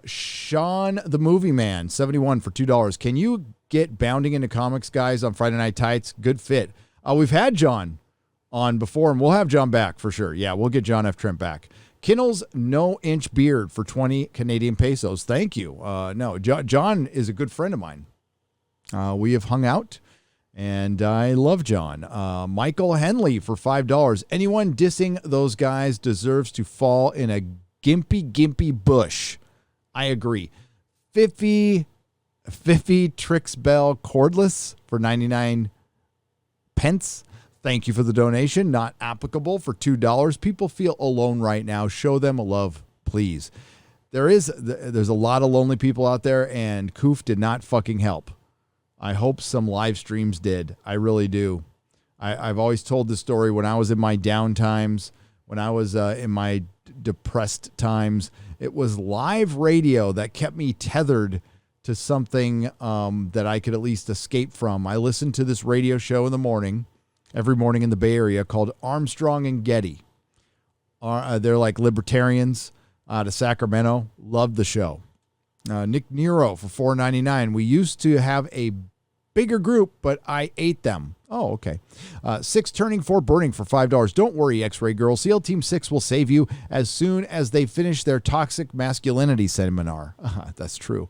Sean the Movie Man, 71 for $2. Can you get Bounding into Comics guys on Friday Night Tights? Good fit. We've had John on before, and we'll have John back for sure. Yeah, we'll get John F. Trent back. Kinnell's No Inch Beard for 20 Canadian pesos. Thank you. No, John is a good friend of mine. We have hung out, and I love John. Michael Henley for $5. Anyone dissing those guys deserves to fall in a gimpy bush. I agree. Fiffy Trix Bell Cordless for 99 pence. Thank you for the donation. Not applicable for $2. People feel alone right now. Show them a love, please. There's a lot of lonely people out there, and Koof did not fucking help. I hope some live streams did. I really do. I've always told this story when I was in my down times, when I was in my depressed times. It was live radio that kept me tethered to something that I could at least escape from. I listened to this radio show in the morning, every morning in the Bay Area, called Armstrong and Getty. They're like libertarians out of Sacramento. Loved the show. Nick Nero for $4.99. We used to have a bigger group, but I ate them. Oh, okay. 6 turning 4 burning for $5. Don't worry, X-Ray Girl. SEAL Team 6 will save you as soon as they finish their toxic masculinity seminar. That's true.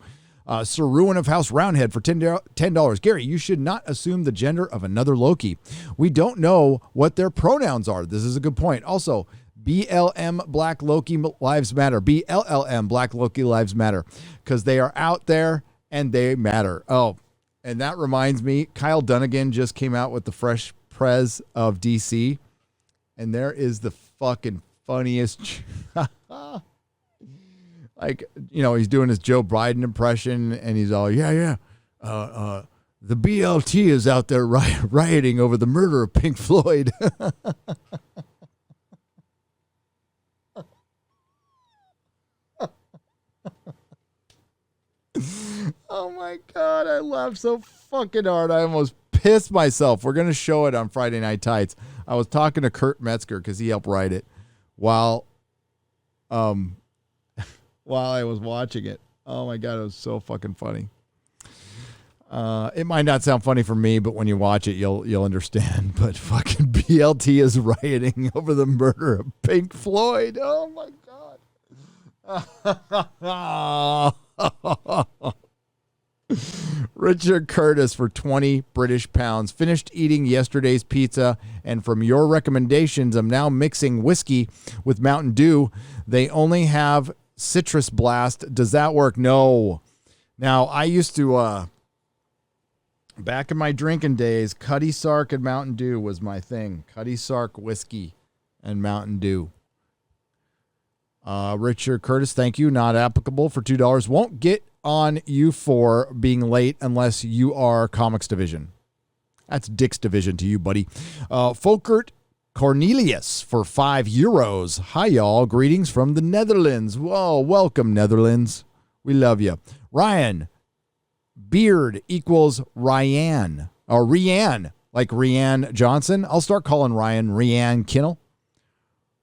Sir Ruin of House Roundhead for $10. Gary, you should not assume the gender of another Loki. We don't know what their pronouns are. This is a good point. Also, BLM Black Loki Lives Matter. BLLM Black Loki Lives Matter. Because they are out there and they matter. Oh, and that reminds me, Kyle Dunnigan just came out with the Fresh Prez of DC. And there is the fucking funniest... Like, he's doing his Joe Biden impression, and he's all, the BLT is out there rioting over the murder of Pink Floyd. Oh, my God. I laughed so fucking hard. I almost pissed myself. We're going to show it on Friday Night Tights. I was talking to Kurt Metzger because he helped write it while I was watching it. Oh my God, it was so fucking funny. It might not sound funny for me, but when you watch it, you'll understand. But fucking BLT is rioting over the murder of Pink Floyd. Oh my God. Richard Curtis for 20 British pounds. Finished eating yesterday's pizza, and from your recommendations, I'm now mixing whiskey with Mountain Dew. They only have Citrus Blast. Does that work? No. Now, I used to, back in my drinking days, Cutty Sark and Mountain Dew was my thing. Cutty Sark whiskey and Mountain Dew. Richard Curtis, thank you. Not applicable for $2. Won't get on you for being late unless you are Comics Division. That's Dick's Division to you, buddy. Folkert Cornelius for €5. Hi, y'all. Greetings from the Netherlands. Whoa, welcome, Netherlands. We love you. Ryan, beard equals Ryan. Or Rianne, like Rianne Johnson. I'll start calling Ryan Rianne Kinnell.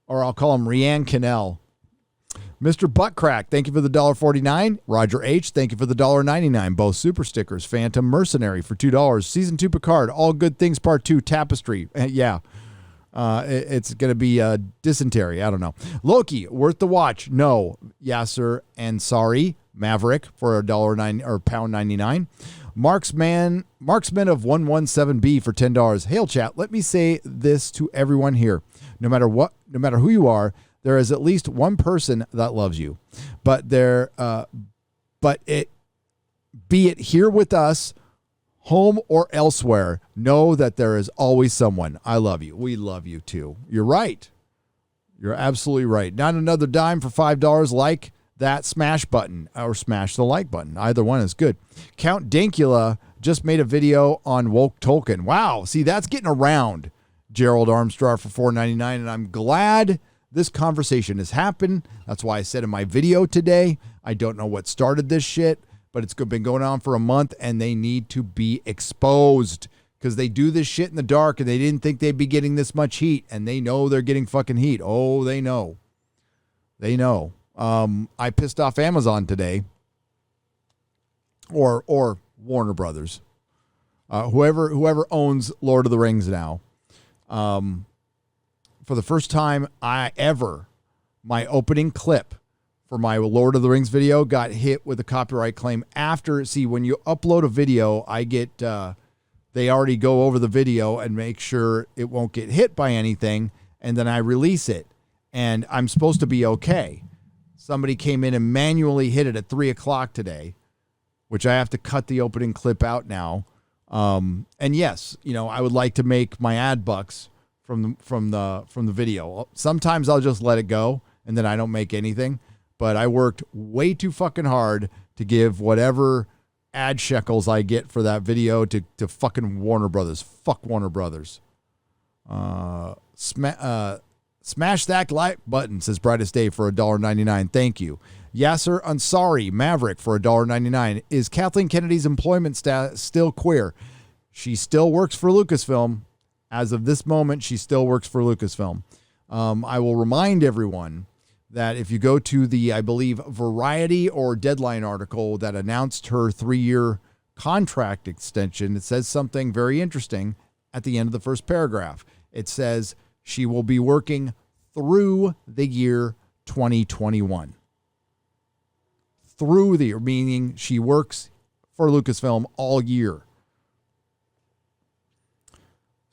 Or I'll call him Rianne Kinnell. Mr. Buttcrack, thank you for the $1.49. Roger H., thank you for the $1.99. Both super stickers. Phantom Mercenary for $2. Season 2 Picard. All Good Things Part 2. Tapestry. Yeah. It's going to be dysentery. I don't know. Loki, worth the watch. No. Yasser Ansari. Maverick for $1.09 or $1.99. Marksman of 117B for $10. Hail chat. Let me say this to everyone here. No matter who you are, there is at least one person that loves you. Be it here with us, home or elsewhere, know that there is always someone. I love you. We love you too. You're right. You're absolutely right. Not another dime for $5. Like that smash button or smash the like button. Either one is good. Count Dankula just made a video on woke Tolkien. Wow. See, that's getting around. Gerald Armstrong for $4.99. And I'm glad this conversation has happened. That's why I said in my video today, I don't know what started this shit, but it's been going on for a month and they need to be exposed because they do this shit in the dark and they didn't think they'd be getting this much heat and they know they're getting fucking heat. Oh, they know. They know. I pissed off Amazon today or Warner Brothers, whoever owns Lord of the Rings now. For the first time my opening clip for my Lord of the Rings video got hit with a copyright claim when you upload a video, I get, they already go over the video and make sure it won't get hit by anything. And then I release it and I'm supposed to be okay. Somebody came in and manually hit it at 3:00 today, which I have to cut the opening clip out now. And yes, I would like to make my ad bucks from the video. Sometimes I'll just let it go and then I don't make anything, but I worked way too fucking hard to give whatever ad shekels I get for that video to fucking Warner Brothers. Fuck Warner Brothers. Smash that like button, says Brightest Day for $1.99. Thank you. Yasser Ansari, Maverick for $1.99. Is Kathleen Kennedy's employment still queer? She still works for Lucasfilm. As of this moment, she still works for Lucasfilm. I will remind everyone that if you go to the, I believe, Variety or Deadline article that announced her 3-year contract extension, it says something very interesting at the end of the first paragraph. It says she will be working through the year 2021. Through the year, meaning she works for Lucasfilm all year.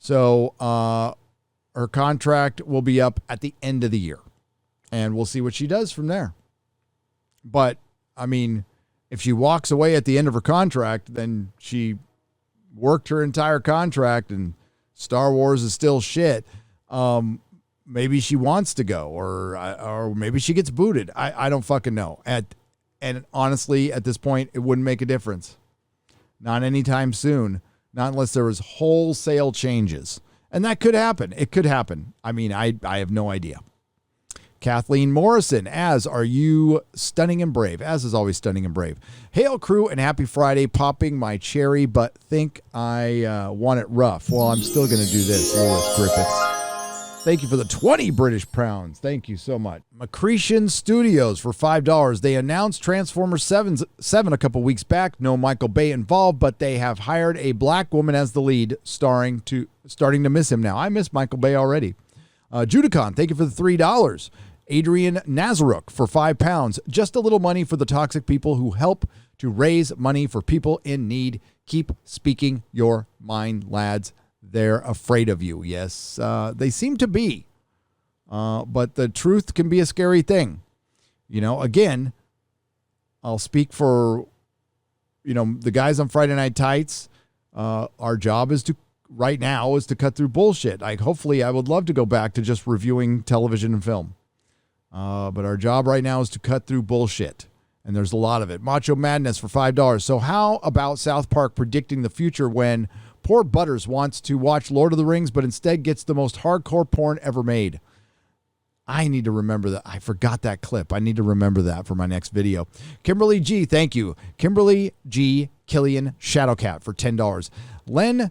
So her contract will be up at the end of the year. And we'll see what she does from there. But, I mean, if she walks away at the end of her contract, then she worked her entire contract and Star Wars is still shit. Maybe she wants to go or maybe she gets booted. I don't fucking know. And honestly, at this point, it wouldn't make a difference. Not anytime soon. Not unless there was wholesale changes. And that could happen. It could happen. I mean, I have no idea. Kathleen Morrison, are you stunning and brave? As is always stunning and brave. Hail crew and happy Friday. Popping my cherry, but think I want it rough. Well, I'm still going to do this. Lois Griffiths. Thank you for the 20 British pounds. Thank you so much. Macretion Studios for $5. They announced Transformers 7 a couple weeks back. No Michael Bay involved, but they have hired a black woman as the lead, starting to miss him now. I miss Michael Bay already. Judicon, thank you for the $3. Adrian Nazaruk for £5. Just a little money for the toxic people who help to raise money for people in need. Keep speaking your mind, lads. They're afraid of you. Yes, they seem to be. But the truth can be a scary thing. Again, I'll speak for, the guys on Friday Night Tights. Our job right now is to cut through bullshit. Hopefully I would love to go back to just reviewing television and film. But our job right now is to cut through bullshit. And there's a lot of it. Macho Madness for $5. So how about South Park predicting the future when poor Butters wants to watch Lord of the Rings, but instead gets the most hardcore porn ever made? I need to remember that. I forgot that clip. I need to remember that for my next video. Kimberly G, thank you. Kimberly G, Killian Shadowcat for $10. Len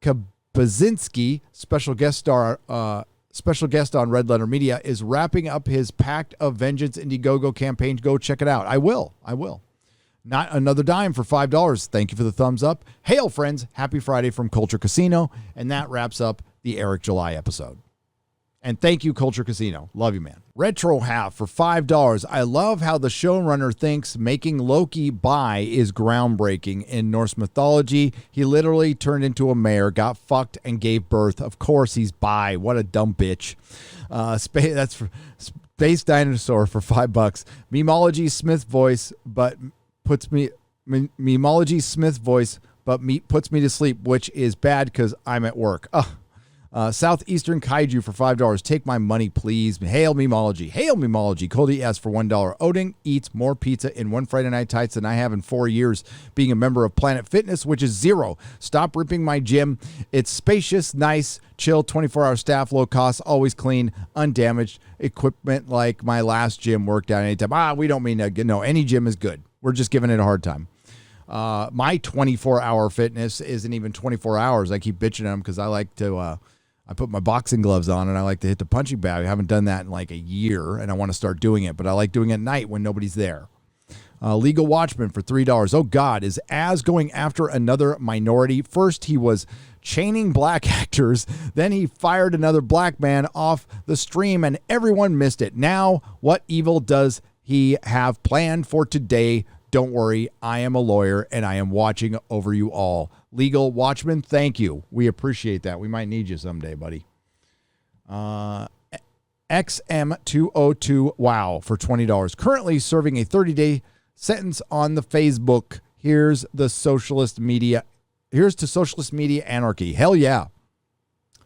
Kabazinski, special guest on Red Letter Media, is wrapping up his Pact of Vengeance Indiegogo campaign. Go check it out. I will. Not Another Dime for $5. Thank you for the thumbs up. Hail, friends. Happy Friday from Culture Casino. And that wraps up the Eric July episode. And thank you, Culture Casino. Love you, man. Retro Half for $5. I love how the showrunner thinks making Loki bi is groundbreaking in Norse mythology. He literally turned into a mare, got fucked, and gave birth. Of course he's bi. What a dumb bitch. That's for Space Dinosaur for $5. Memology Smith voice, but puts me to sleep, which is bad because I'm at work. Southeastern Kaiju for $5. Take my money, please. Hail Memology. Hail Memology. Cody S for $1. Odin eats more pizza in one Friday Night Tights than I have in 4 years being a member of Planet Fitness, which is 0. Stop ripping my gym. It's spacious, nice, chill, 24-hour staff, low cost, always clean, undamaged equipment like my last gym worked out anytime. We don't mean that. No, any gym is good. We're just giving it a hard time. My 24-hour fitness isn't even 24 hours. I keep bitching at them because I like to... I put my boxing gloves on and I like to hit the punching bag. I haven't done that in like a year and I want to start doing it, but I like doing it at night when nobody's there. Legal Watchman for $3. Oh God, is Az going after another minority? First he was chaining black actors, then he fired another black man off the stream and everyone missed it. Now what evil does he have planned for today? Don't worry, I am a lawyer and I am watching over you all. Legal Watchman, thank you. We appreciate that. We might need you someday, buddy. XM202 Wow for $20. Currently serving a 30-day sentence on the Facebook. Here's to socialist media anarchy. Hell yeah.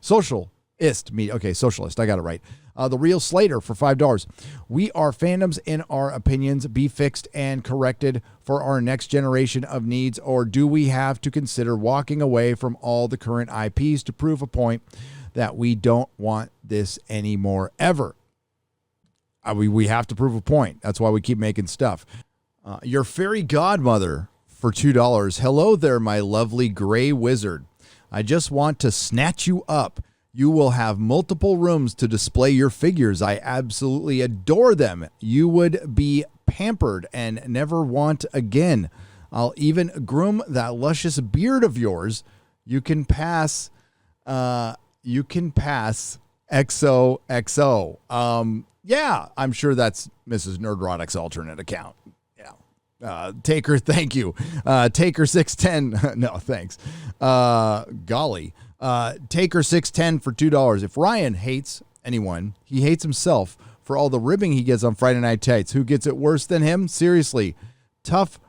Socialist media. Okay, socialist. I got it right. The Real Slater for $5. We are fandoms in our opinions. Be fixed and corrected for our next generation of needs, or do we have to consider walking away from all the current IPs to prove a point that we don't want this anymore ever? We have to prove a point. That's why we keep making stuff. Your fairy godmother for $2. Hello there, my lovely gray wizard. I just want to snatch you up. You will have multiple rooms to display your figures. I absolutely adore them. You would be pampered and never want again. I'll even groom that luscious beard of yours. You can pass XOXO. Yeah, I'm sure that's Mrs. Nerdrotic's alternate account. Yeah. Taker, thank you. Taker 610. No, thanks. Golly. Taker 610 for $2. If Ryan hates anyone, he hates himself for all the ribbing he gets on Friday Night Tights. Who gets it worse than him? Seriously. Tough.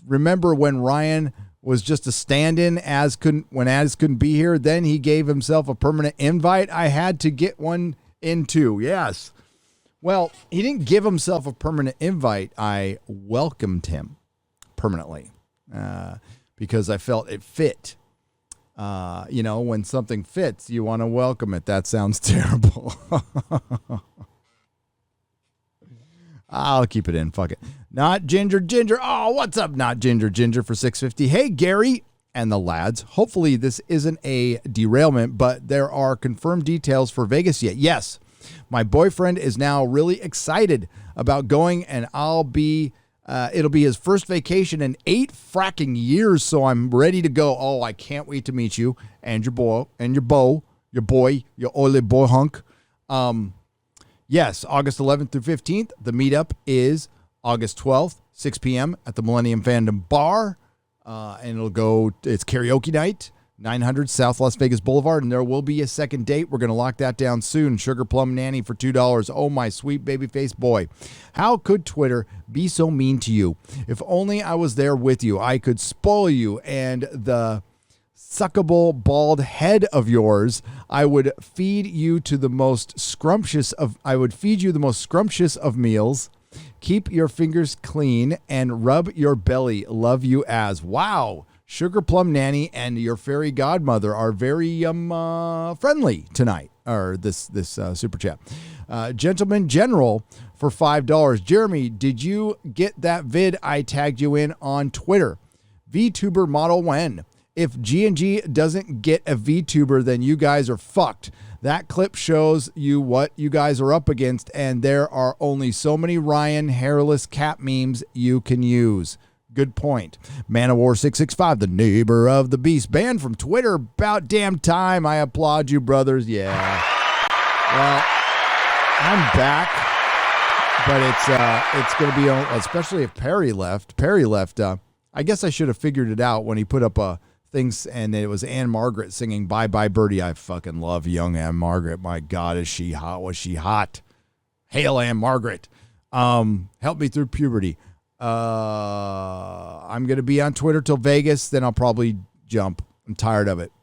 Remember when Ryan was just a stand-in when Az couldn't be here? Then he gave himself a permanent invite. I had to get one in too. Yes. Well, he didn't give himself a permanent invite. I welcomed him permanently because I felt it fit. When something fits, you want to welcome it. That sounds terrible. I'll keep it in. Fuck it. Not Ginger. Oh, what's up? Not Ginger for $6.50. Hey, Gary and the lads. Hopefully this isn't a derailment, but there are confirmed details for Vegas yet. Yes. My boyfriend is now really excited about going, and it'll be his first vacation in 8 fracking years, so I'm ready to go. Oh, I can't wait to meet you and your boy, your oily boy hunk. Yes, August 11th through 15th. The meetup is August 12th, 6 p.m. at the Millennium Fandom Bar, and it's karaoke night. 900 South Las Vegas Boulevard, and there will be a second date. We're going to lock that down soon. Sugar Plum Nanny for $2. Oh, my sweet baby-faced boy. How could Twitter be so mean to you? If only I was there with you, I could spoil you, and the suckable bald head of yours, I would feed you the most scrumptious of meals. Keep your fingers clean and rub your belly. Love you as. Wow. Sugar Plum Nanny and your fairy godmother are very friendly tonight, or this super chat. Gentleman General for $5. Jeremy, did you get that vid I tagged you in on Twitter? VTuber model when? If G&G doesn't get a VTuber, then you guys are fucked. That clip shows you what you guys are up against, and there are only so many Ryan hairless cat memes you can use. Good point. Man of War 665, the neighbor of the beast, banned from Twitter. About damn time. I applaud you, brothers. Yeah. Well, I'm back, but it's going to be, especially if Perry left. I guess I should have figured it out when he put up things, and it was Anne Margaret singing Bye Bye Birdie. I fucking love young Anne Margaret. My God, is she hot? Was she hot? Hail Anne Margaret. Help me through puberty. I'm going to be on Twitter till Vegas. Then I'll probably jump. I'm tired of it.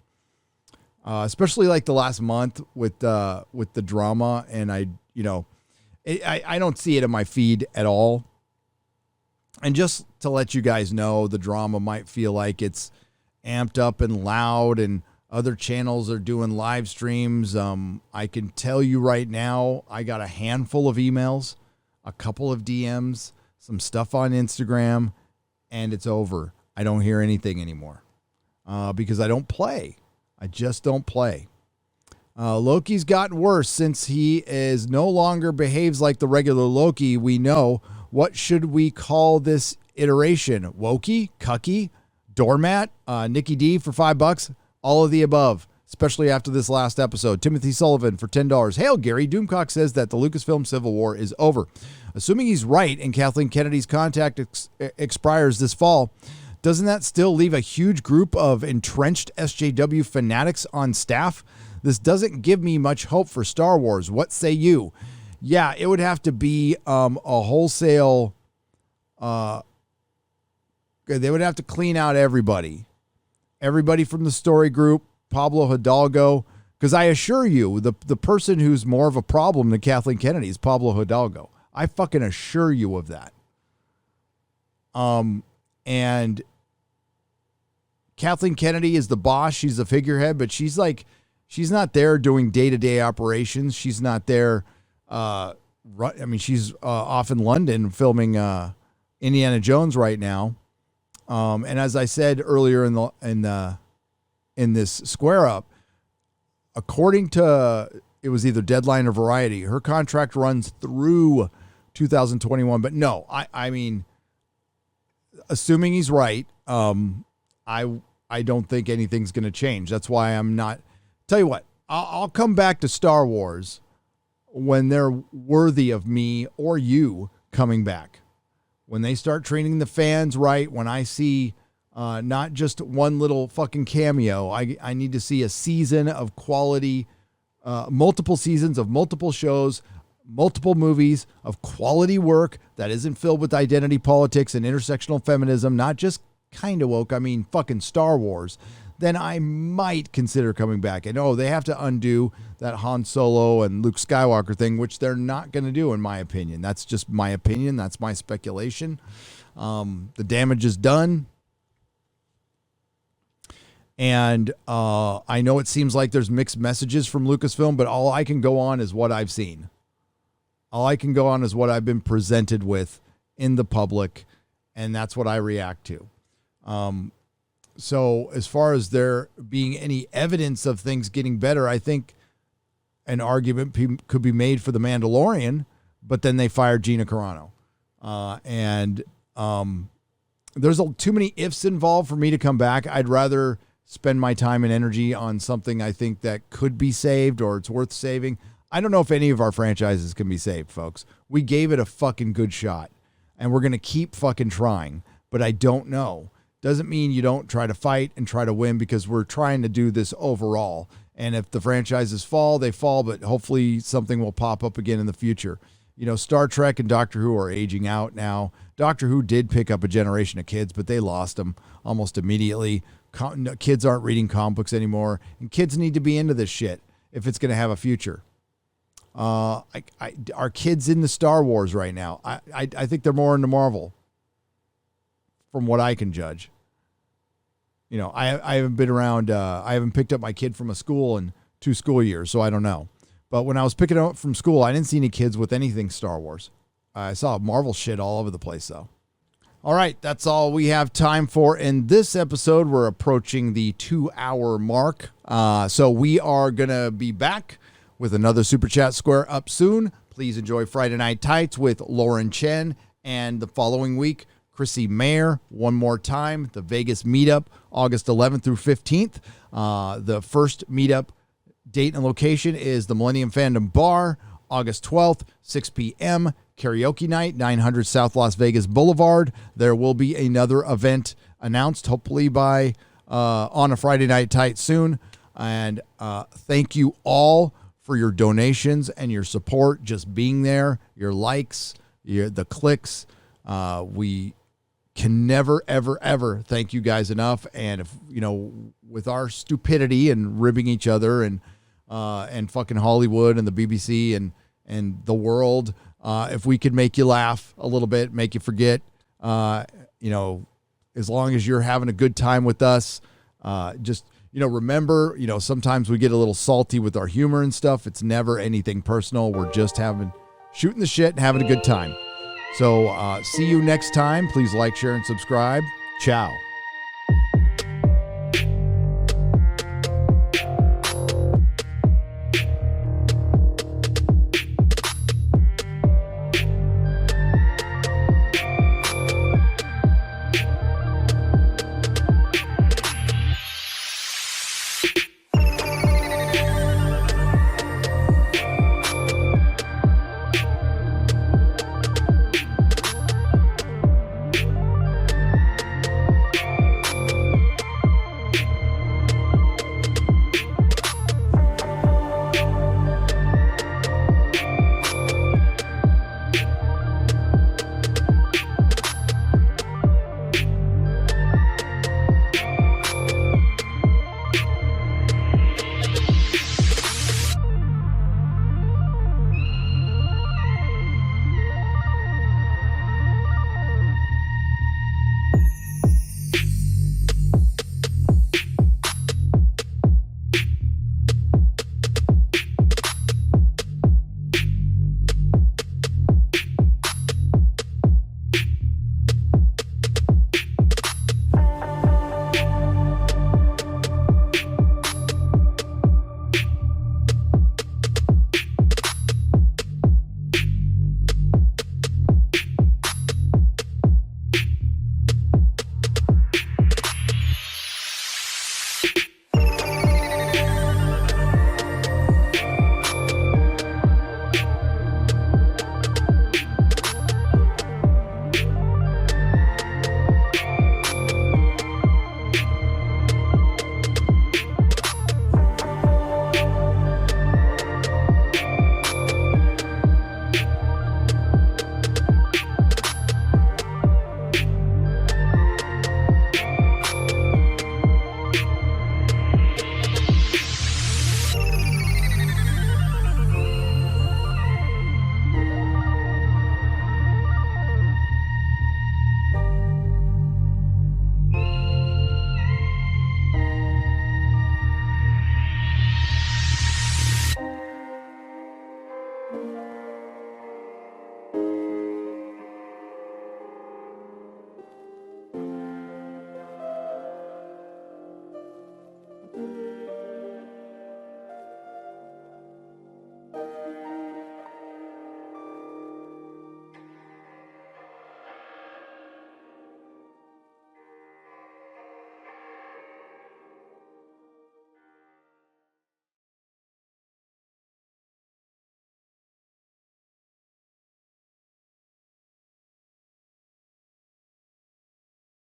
Especially like the last month with the drama. And I don't see it in my feed at all. And just to let you guys know, the drama might feel like it's amped up and loud, and other channels are doing live streams. I can tell you right now, I got a handful of emails, a couple of DMs, some stuff on Instagram, and it's over. I don't hear anything anymore because I don't play. I just don't play. Loki's gotten worse since he is no longer behaves like the regular Loki we know. What should we call this iteration? Wokey? Cucky? Doormat? Nikki D for $5? All of the above, especially after this last episode. Timothy Sullivan for $10. Hail Gary. Doomcock says that the Lucasfilm Civil War is over. Assuming he's right and Kathleen Kennedy's contract expires this fall, doesn't that still leave a huge group of entrenched SJW fanatics on staff? This doesn't give me much hope for Star Wars. What say you? Yeah, it would have to be a wholesale. They would have to clean out everybody from the story group, Pablo Hidalgo, because I assure you, the person who's more of a problem than Kathleen Kennedy is Pablo Hidalgo. I fucking assure you of that. And Kathleen Kennedy is the boss. She's the figurehead, but she's not there doing day-to-day operations. She's not there. She's off in London filming Indiana Jones right now. And as I said earlier in this square up, according to, it was either Deadline or Variety, her contract runs through 2021. But no, I mean, assuming he's right, I don't think anything's going to change. That's why I'm not. Tell you what, I'll come back to Star Wars when they're worthy of me or you coming back. When they start treating the fans right, when I see not just one little fucking cameo, I need to see a season of quality, multiple seasons of multiple shows, multiple movies of quality work that isn't filled with identity politics and intersectional feminism, not just kind of woke, I mean fucking Star Wars. Then I might consider coming back. And they have to undo that Han Solo and Luke Skywalker thing, which they're not going to do, in my opinion. That's just my opinion. That's my speculation. The damage is done. And I know it seems like there's mixed messages from Lucasfilm, but all I can go on is what I've seen. All I can go on is what I've been presented with in the public, and that's what I react to. So as far as there being any evidence of things getting better, I think an argument could be made for The Mandalorian, but then they fired Gina Carano. There's too many ifs involved for me to come back. I'd rather spend my time and energy on something I think that could be saved or it's worth saving. I don't know if any of our franchises can be saved, folks. We gave it a fucking good shot, and we're going to keep fucking trying, but I don't know. Doesn't mean you don't try to fight and try to win, because we're trying to do this overall. And if the franchises fall, they fall, but hopefully something will pop up again in the future. Star Trek and Doctor Who are aging out now. Doctor Who did pick up a generation of kids, but they lost them almost immediately. Kids aren't reading comic books anymore, and kids need to be into this shit if it's going to have a future. Are kids into Star Wars right now? I think they're more into Marvel, from what I can judge. You know, I haven't been around. I haven't picked up my kid from a school in 2 school years, so I don't know. But when I was picking up from school, I didn't see any kids with anything Star Wars. I saw Marvel shit all over the place, though. All right, that's all we have time for in this episode. We're approaching the 2-hour mark. So we are going to be back with another Super Chat Square up soon. Please enjoy Friday Night Tights with Lauren Chen. And the following week, Chrissy Mayer, one more time, the Vegas meetup, August 11th through 15th. The first meetup date and location is the Millennium Fandom Bar, August 12th, 6 p.m., karaoke night, 900 South Las Vegas Boulevard. There will be another event announced, hopefully by on a Friday Night Tight soon. And thank you all for your donations and your support, just being there, your likes, the clicks. We can never, ever, ever thank you guys enough. And if, you know, with our stupidity and ribbing each other and fucking Hollywood and the BBC and the world, if we could make you laugh a little bit, make you forget, you know, as long as you're having a good time with us, just, you know, remember, you know, sometimes we get a little salty with our humor and stuff. It's never anything personal. We're just shooting the shit and having a good time. So see you next time. Please like, share, and subscribe. Ciao.